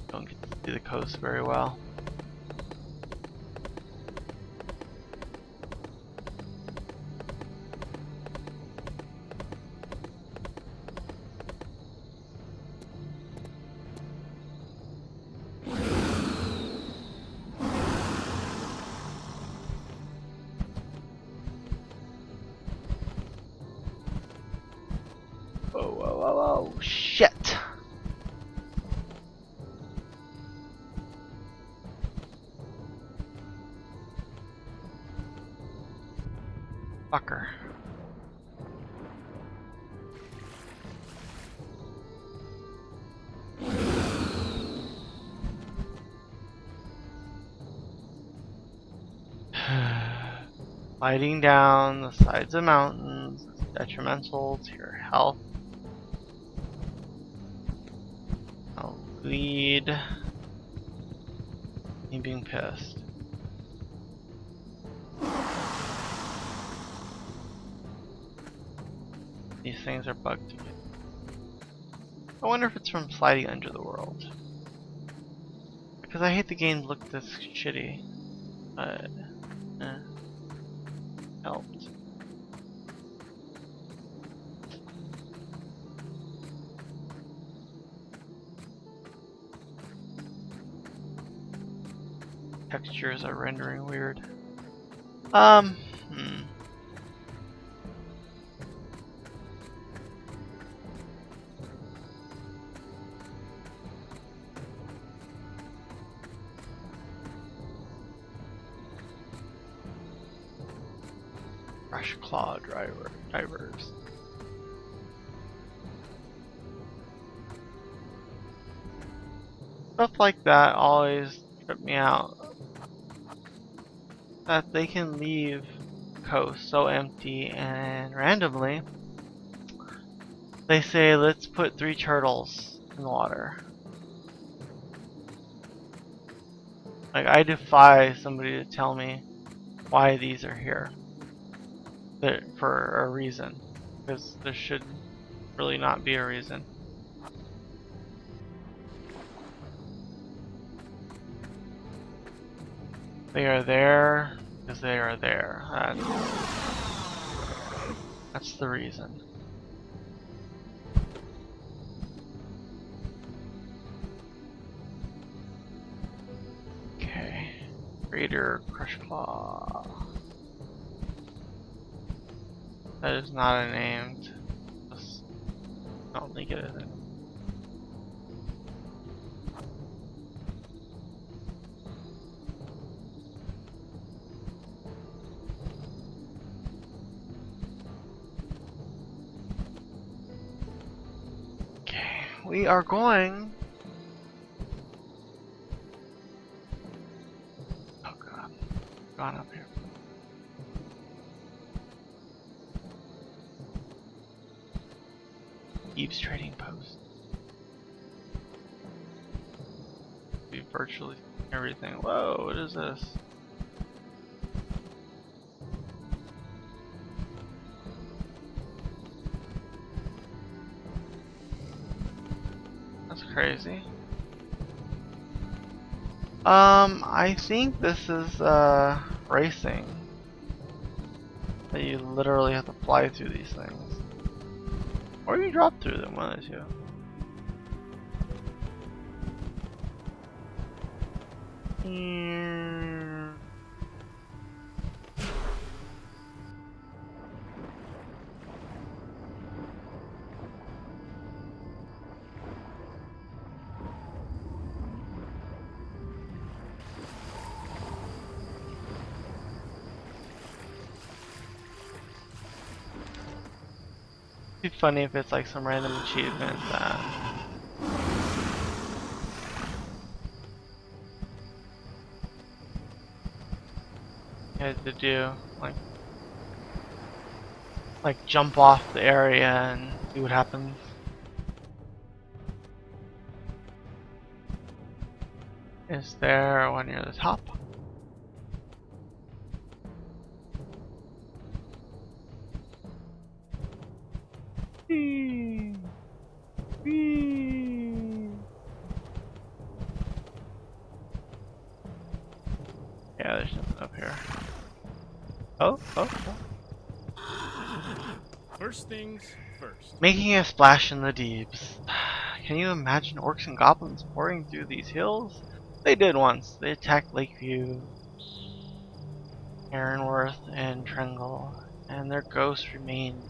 Don't get to see the coast very well. Whoa, whoa, whoa, whoa, shit! Fucker. Sliding down the sides of mountains is detrimental to your health. I'll lead. Me being pissed. These things are bugged again. I wonder if it's from sliding under the world. Because I hate the games look this shitty. But helped. Textures are rendering weird. Brush claw divers. Stuff like that always trip me out. That they can leave coast so empty and randomly they say let's put 3 turtles in the water. Like, I defy somebody to tell me why these are here. For a reason. Because there should really not be a reason. They are there because they are there. That's the reason. Okay. Raider Crush Claw. That is not a named. I don't think it is. Okay, we are going. Oh god, gone up here. Eve's trading post. Be virtually everything. Whoa, what is this? That's crazy. I think this is racing. That you literally have to fly through these things. Or you drop through them, one of the two. It'd be funny if it's like some random achievement that you had to do, like jump off the area and see what happens. Is there one near the top? Whee! Whee! Yeah, there's nothing up here. Oh, oh, oh.
First things first.
Making a splash in the deeps. Can you imagine orcs and goblins pouring through these hills? They did once. They attacked Lakeview, Aaronworth, and Tringle, and their ghosts remain.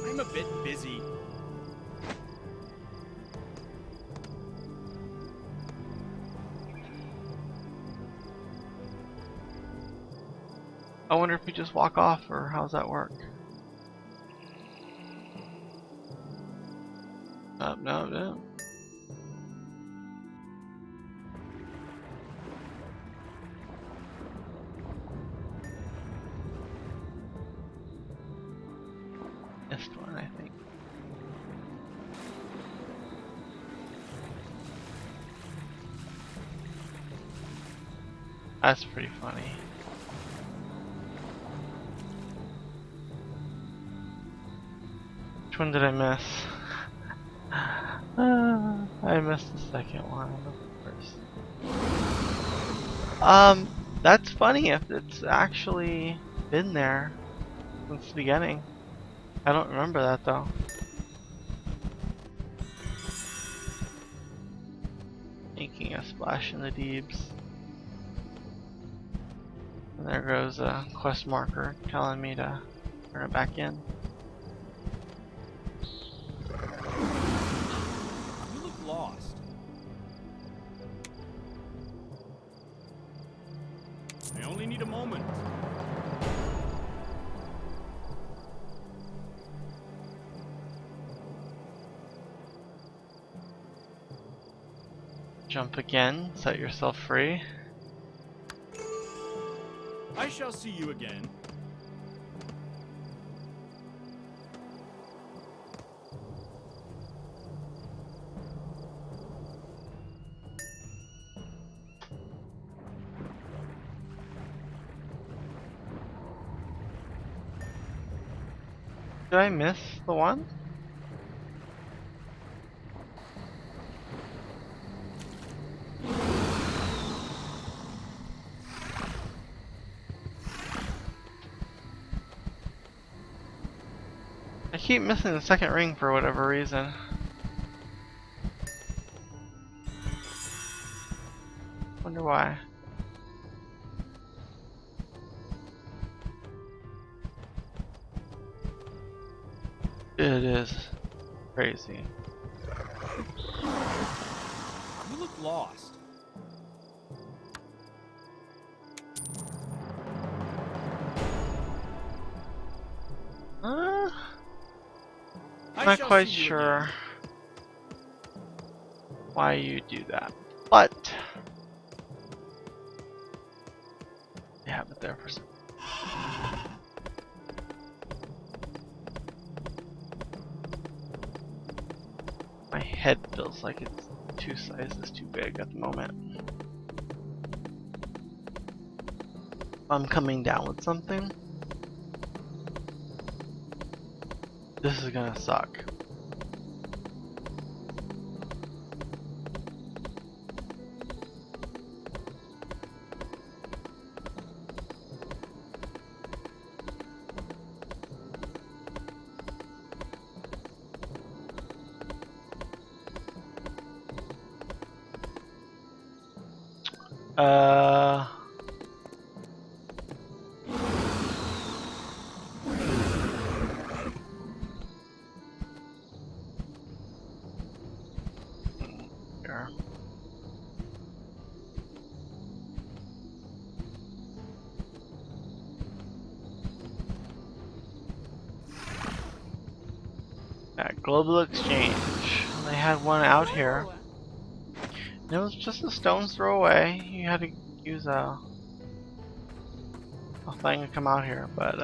I'm a bit busy.
I wonder if we just walk off, or how's that work? No. Missed one, I think. That's pretty funny. Which one did I miss? I missed the second one. First. That's funny if it's actually been there since the beginning. I don't remember that though. Making a splash in the deeps. And there goes a quest marker telling me to turn it back in.
You look lost. I only need a moment.
Jump again, set yourself free.
I shall see you again.
Did I miss the one? I keep missing the second ring for whatever reason. Wonder why. It is crazy.
You look lost.
I'm not quite sure why you do that, but they have it there for some. My head feels like it's 2 sizes too big at the moment. I'm coming down with something. This is gonna suck. Here. At Global Exchange, they had one out here. It was just a stone's throw away. You had to use a thing to come out here, but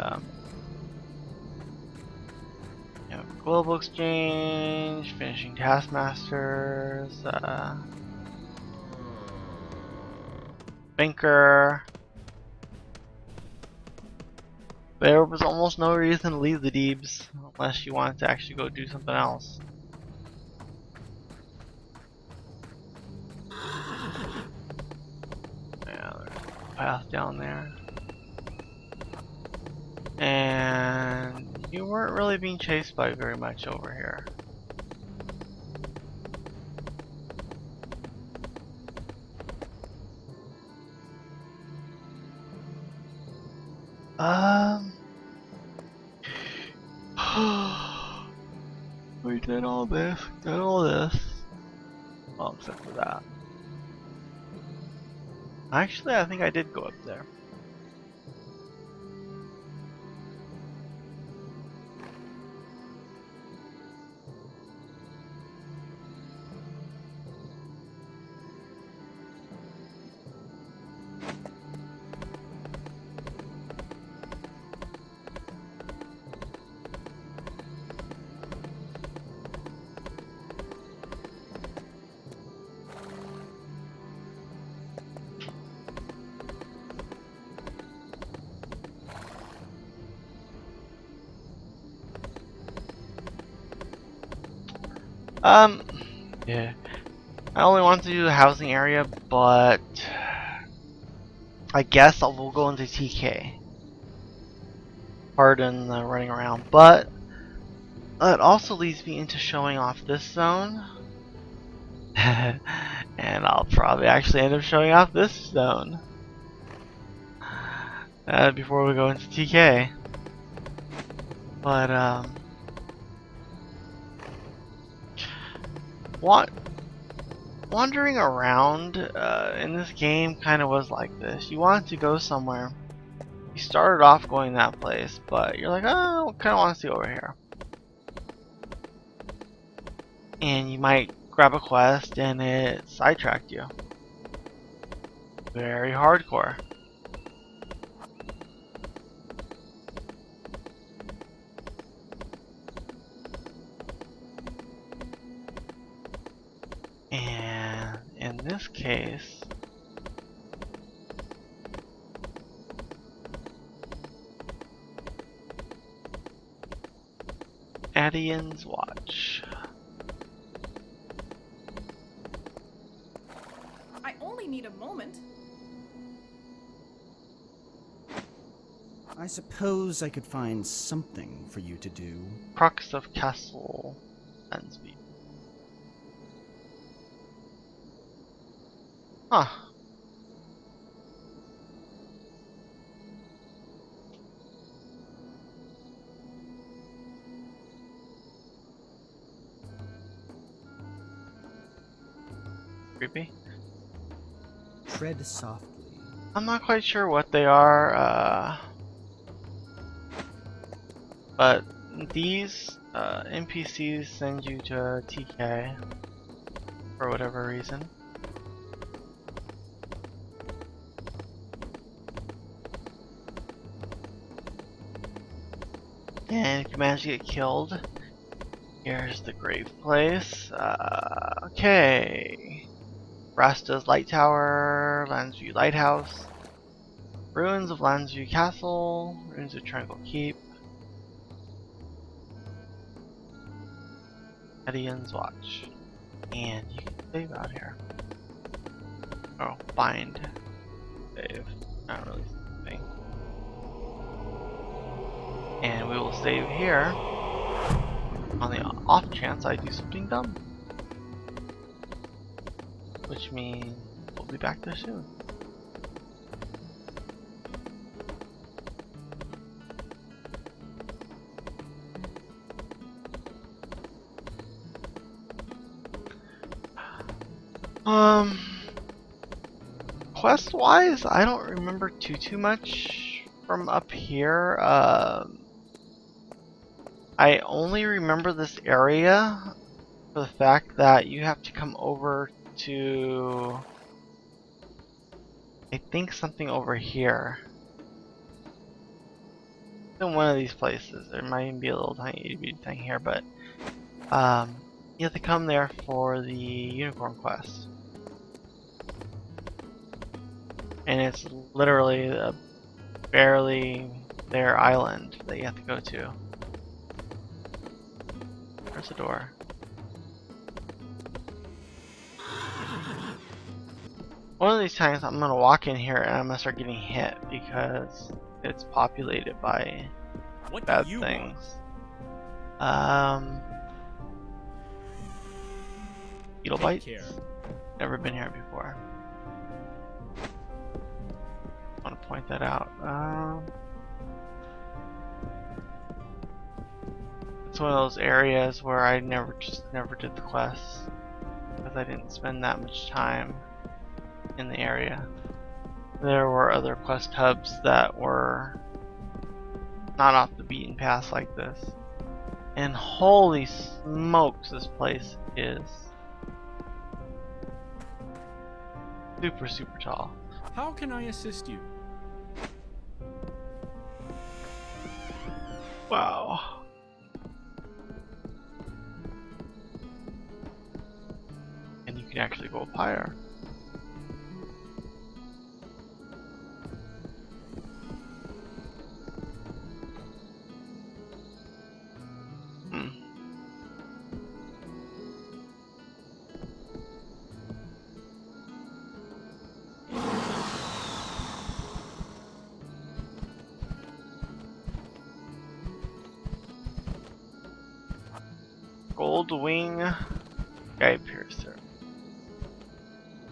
you know, global exchange, finishing taskmasters, banker. There was almost no reason to leave the Deebs unless you wanted to actually go do something else. Yeah, there's a path down there. And you weren't really being chased by very much over here. We did all this, well, except for that. Actually, I think I did go up there. Yeah. I only want to do the housing area, but I guess I will go into TK. Pardon the running around, but it also leads me into showing off this zone. And I'll probably actually end up showing off this zone. Before we go into TK. But, wandering around in this game kind of was like this. You wanted to go somewhere. You started off going that place, but you're like, oh, I kind of want to see over here. And you might grab a quest and it sidetracked you. Very hardcore. And in this case, Adian's Watch.
I only need a moment.
I suppose I could find something for you to do.
Crux of Castle Lansby. Huh. Creepy.
Tread softly.
I'm not quite sure what they are, but these NPCs send you to TK for whatever reason. And if you manage to get killed, here's the grave place. Okay. Rasta's Light Tower, Lansview Lighthouse, ruins of Lansview Castle, ruins of Triangle Keep, Adian's Watch, and you can save out here. Oh, bind. Save. Not really saving. And we will save here on the off chance I do something dumb. Which means we'll be back there soon. Quest wise, I don't remember too much from up here. I only remember this area for the fact that you have to come over to I think something over here. In one of these places. There might even be a little tiny thing here, but you have to come there for the unicorn quest. And it's literally a barely there island that you have to go to. There's a door. One of these times I'm gonna walk in here and I'm gonna start getting hit because it's populated by
What
bad
do you
things.
want?
Beetle
Take
bites.
care.
Never been here before. I want to point that out. It's one of those areas where I never did the quests because I didn't spend that much time in the area. There were other quest hubs that were not off the beaten path like this. And holy smokes, this place is super tall.
How can I assist you?
Wow. And you can actually go up higher. Gold wing guy piercer.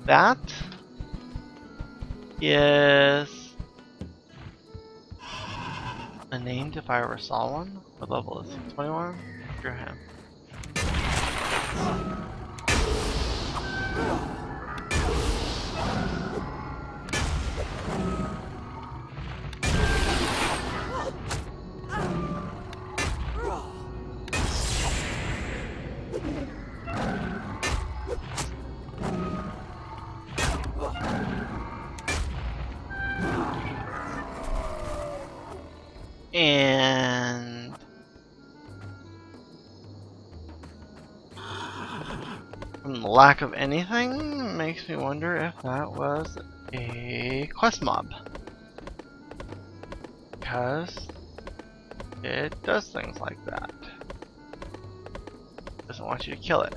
That is a named if I ever saw one. What level is he? 21? Screw him. And from the lack of anything, makes me wonder if that was a quest mob. Because it does things like that. Doesn't want you to kill it.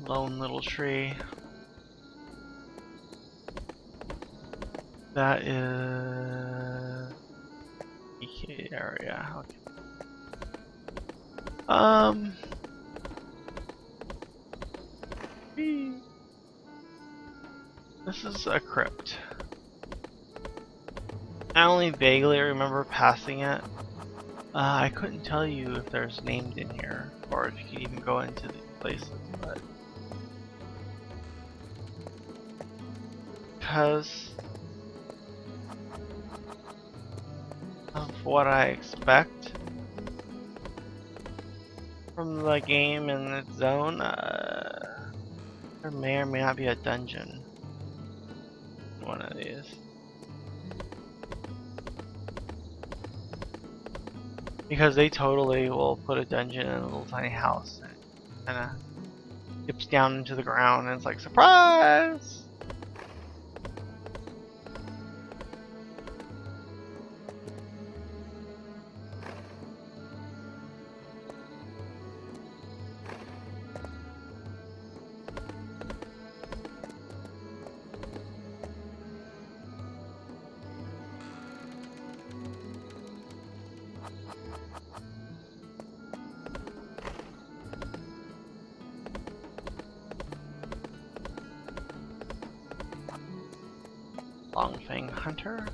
Lone little tree. That is EK area. Okay. This is a crypt. I only vaguely remember passing it. I couldn't tell you if there's named in here or if you could even go into the places, but because of what I expect from the game and its zone, there may or may not be a dungeon in one of these. Because they totally will put a dungeon in a little tiny house and kinda dips down into the ground and it's like, surprise! Longfang Hunter.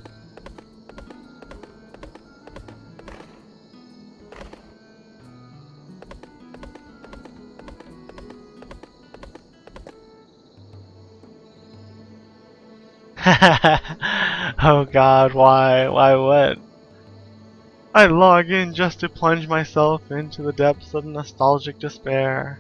Oh god, why? Why what? I log in just to plunge myself into the depths of nostalgic despair.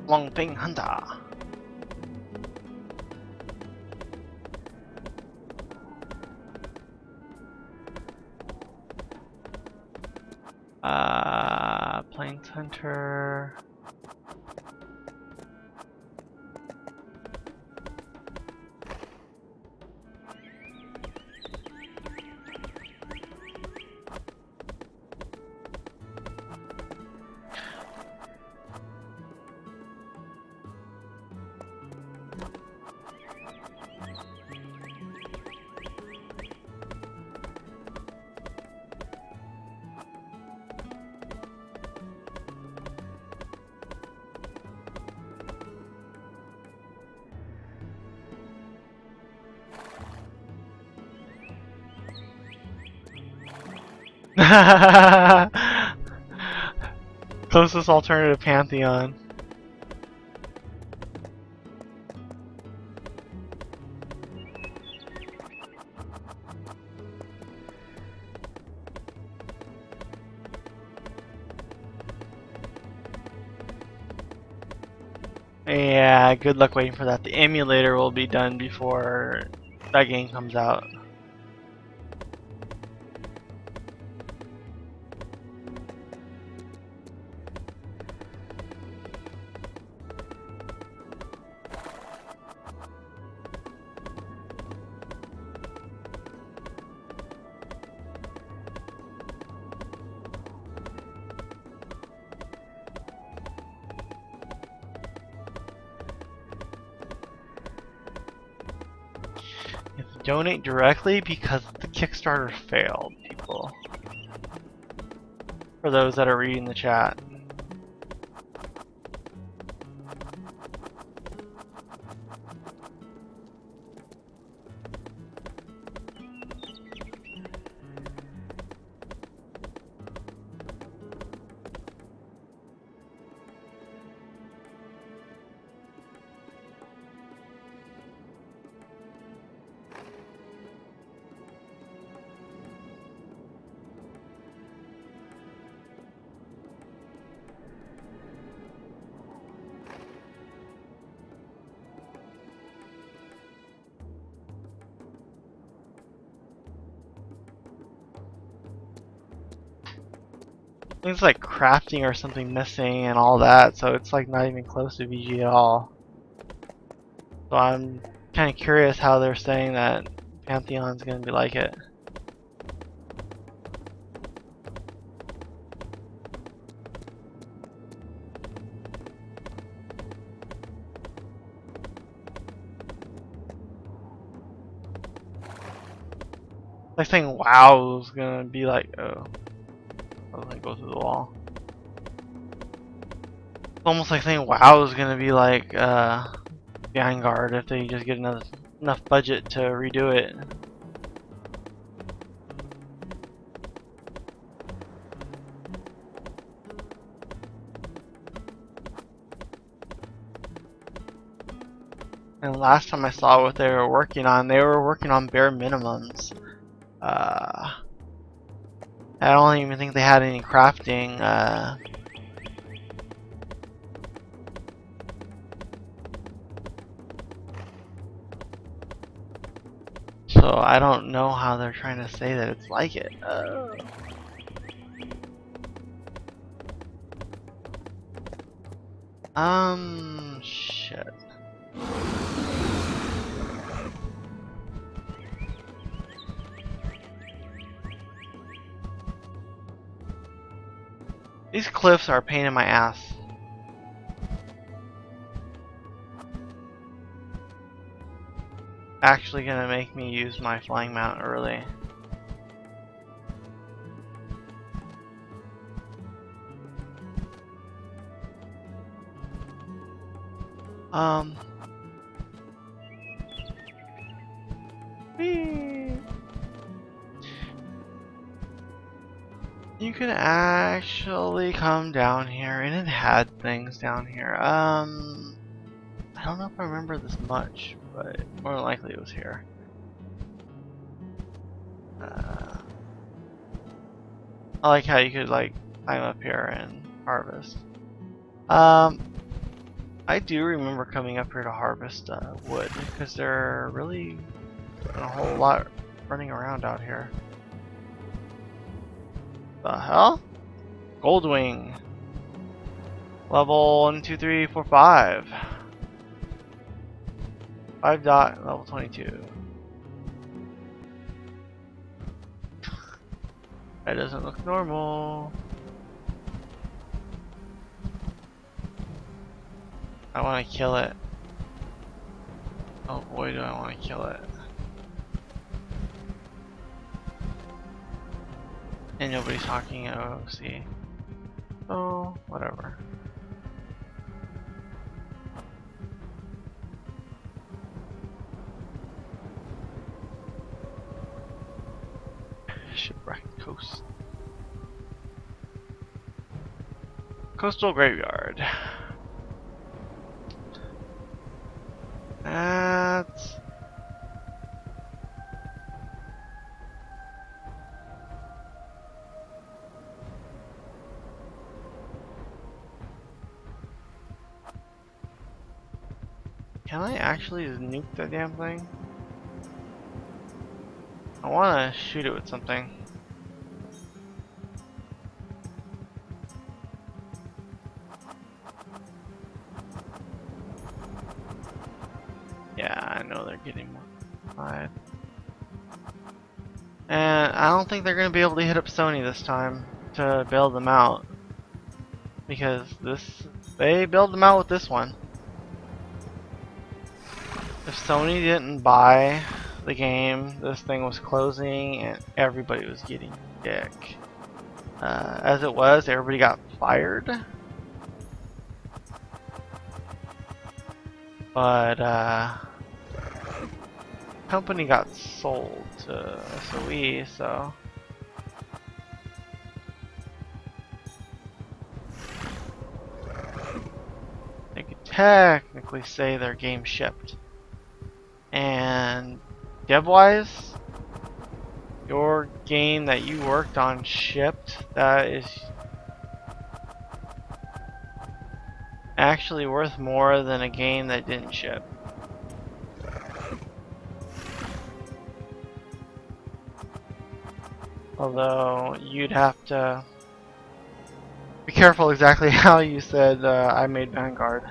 Long Ping Hunter. Plains Hunter. Closest alternative Pantheon. Yeah, good luck waiting for that. The emulator will be done before that game comes out. Donate directly because the Kickstarter failed, people. For those that are reading the chat. Things like crafting or something missing and all that, so it's like not even close to VG at all. So I'm kind of curious how they're saying that Pantheon's gonna be like it. Like saying WoW is gonna be like, oh, I was gonna go through the wall. It's almost like saying WoW is gonna be like Vanguard if they just get enough budget to redo it. And last time I saw what they were working on bare minimums. I don't even think they had any crafting. So I don't know how they're trying to say that it's like it. Shit. These cliffs are a pain in my ass. Actually gonna make me use my flying mount early. You can actually come down here, and it had things down here. I don't know if I remember this much, but more than likely it was here. I like how you could like climb up here and harvest. I do remember coming up here to harvest wood because there are really a whole lot running around out here. The hell? Goldwing. Level 1, 2, 3, 4, 5. 5 dot, level 22. That doesn't look normal. I want to kill it. Oh boy, do I want to kill it. And nobody's talking at OC. Oh, whatever. Shipwreck Coast. Coastal Graveyard. That's... Can I actually nuke that damn thing? I want to shoot it with something. Yeah, I know they're getting modified. And I don't think they're going to be able to hit up Sony this time to bail them out. Because they bailed them out with this one. If Sony didn't buy the game, this thing was closing and everybody was getting dick. As it was, everybody got fired. But company got sold to SOE, so they could technically say their game shipped. And dev-wise, your game that you worked on shipped. That is actually worth more than a game that didn't ship. Although you'd have to Be careful exactly how you said I made Vanguard.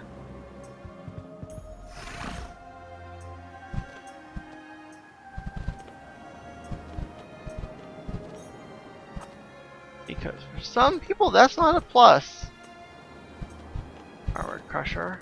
Because for some people that's not a plus. Armored Crusher.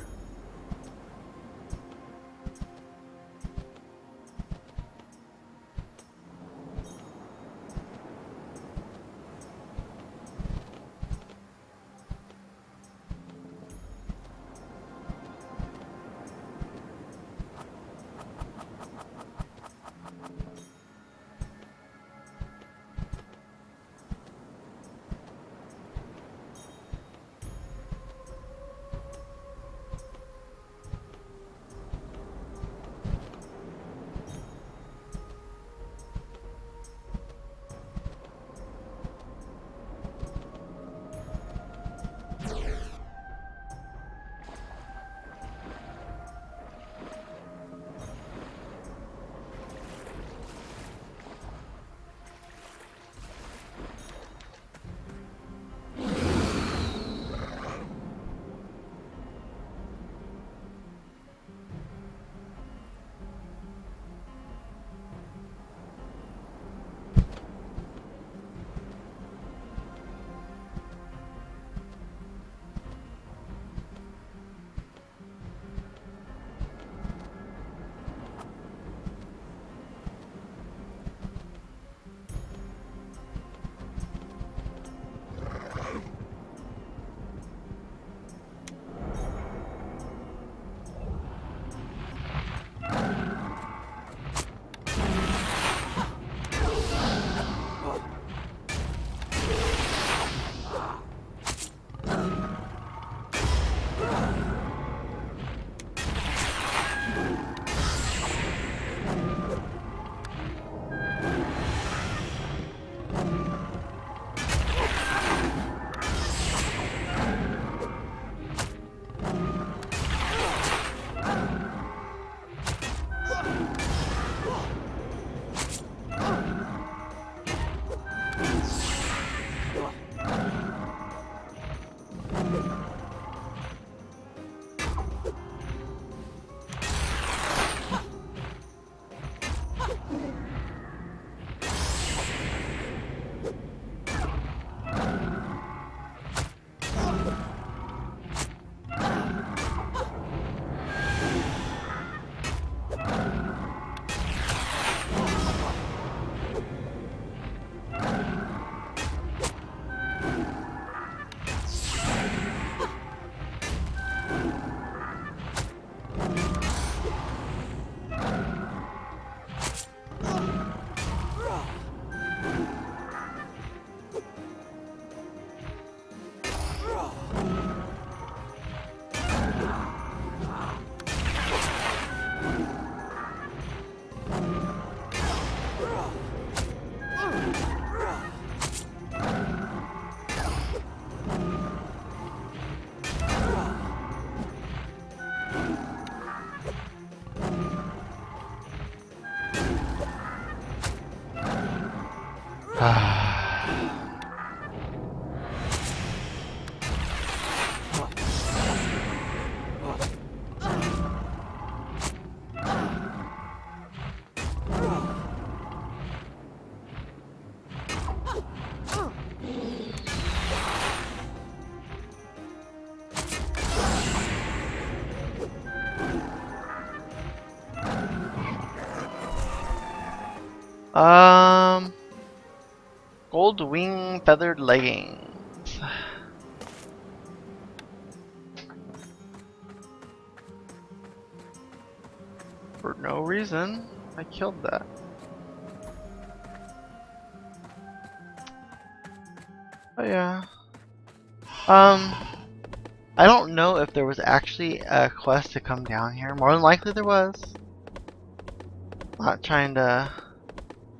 Gold wing feathered leggings. For no reason, I killed that. Oh yeah. I don't know if there was actually a quest to come down here. More than likely there was. Not trying to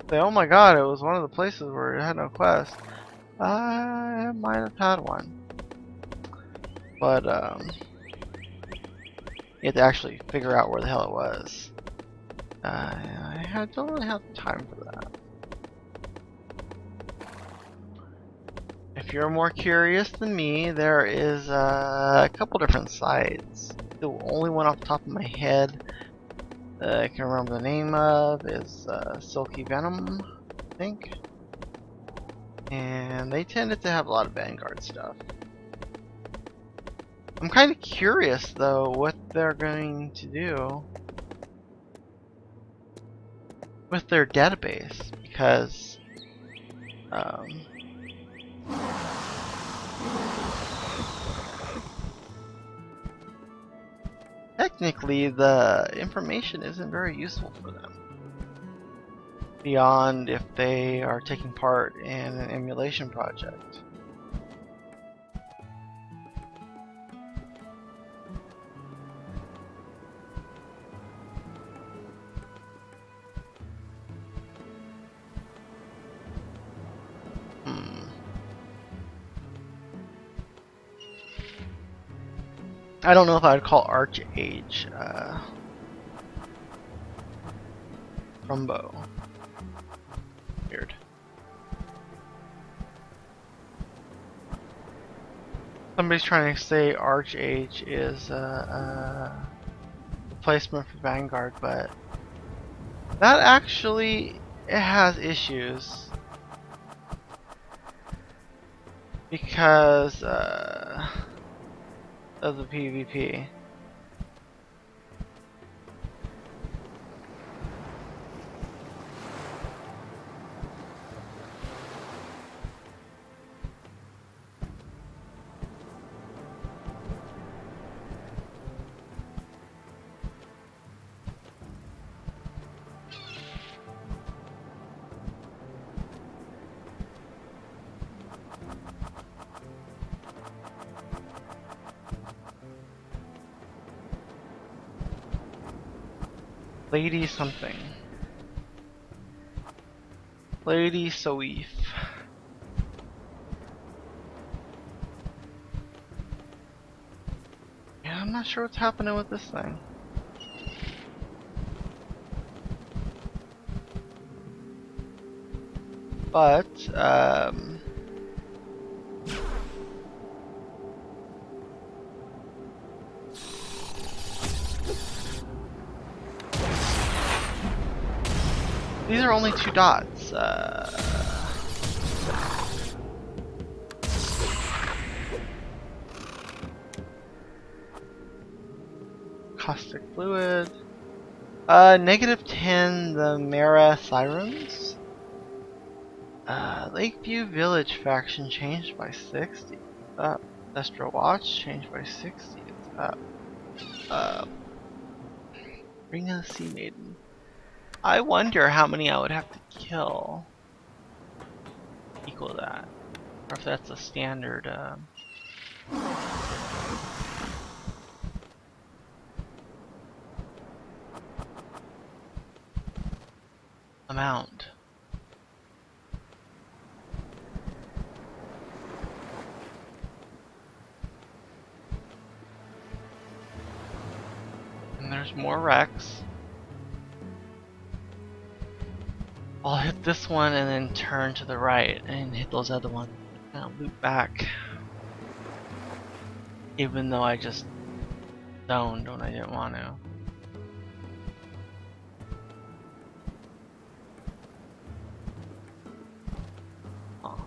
say, oh my god, it was one of the places where it had no quest. I might have had one. But, you have to actually figure out where the hell it was. I don't really have time for that. I if you're more curious than me, there is a couple different sites. The only one off the top of my head that I can remember the name of is Silky Venom, I think. And they tended to have a lot of Vanguard stuff. I'm kind of curious though what they're going to do with their database, because technically the information isn't very useful for them, beyond if they are taking part in an emulation project. I don't know if I would call Archage Rumbo. Weird. Somebody's trying to say Archage is a replacement for Vanguard, but that actually, it has issues because of the PvP. Lady something. Lady Soif. Yeah, I'm not sure what's happening with this thing. But, these are only 2 dots. Caustic fluid. -10 the Mara Sirens. Lakeview Village faction changed by 60. Up. Destro Watch changed by 60. It's up. Ring of the Sea Maiden. I wonder how many I would have to kill to equal that, or if that's a standard amount. And there's more wrecks. I'll hit this one and then turn to the right and hit those other ones. I'll loop back. Even though I just zoned when I didn't want to. Oh.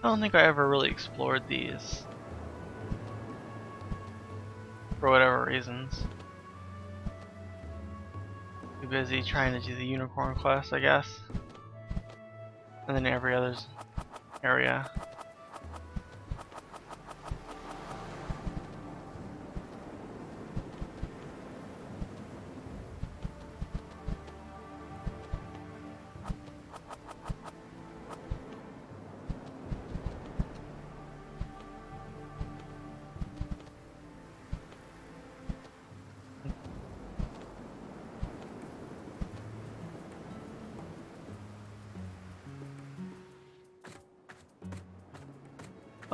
I don't think I ever really explored these. For whatever reasons. Too busy trying to do the unicorn quest, I guess. And then every other area.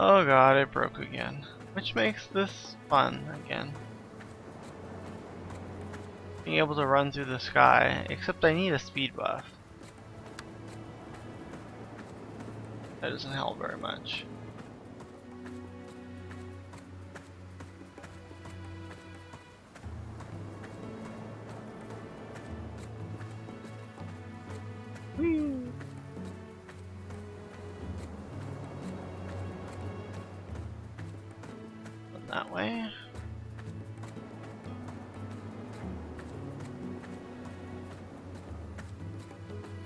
Oh god, it broke again. Which makes this fun again. Being able to run through the sky, except I need a speed buff. That doesn't help very much. Whee! That way.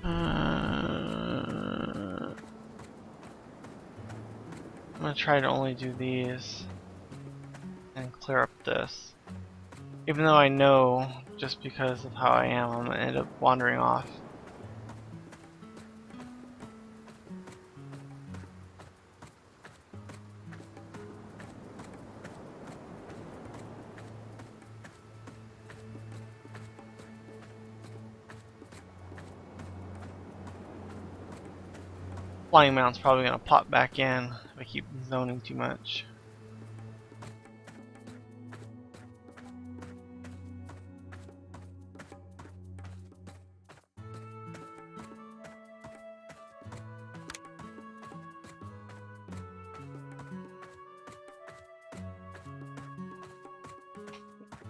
I'm gonna try to only do these and clear up this. Even though I know, just because of how I am, I'm gonna end up wandering off. Flying mount's probably gonna pop back in if I keep zoning too much.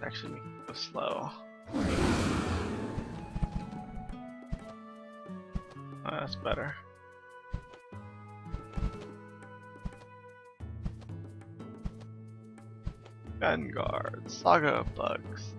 Actually make it go slow. Oh, that's better. Vanguard, Saga of Bugs.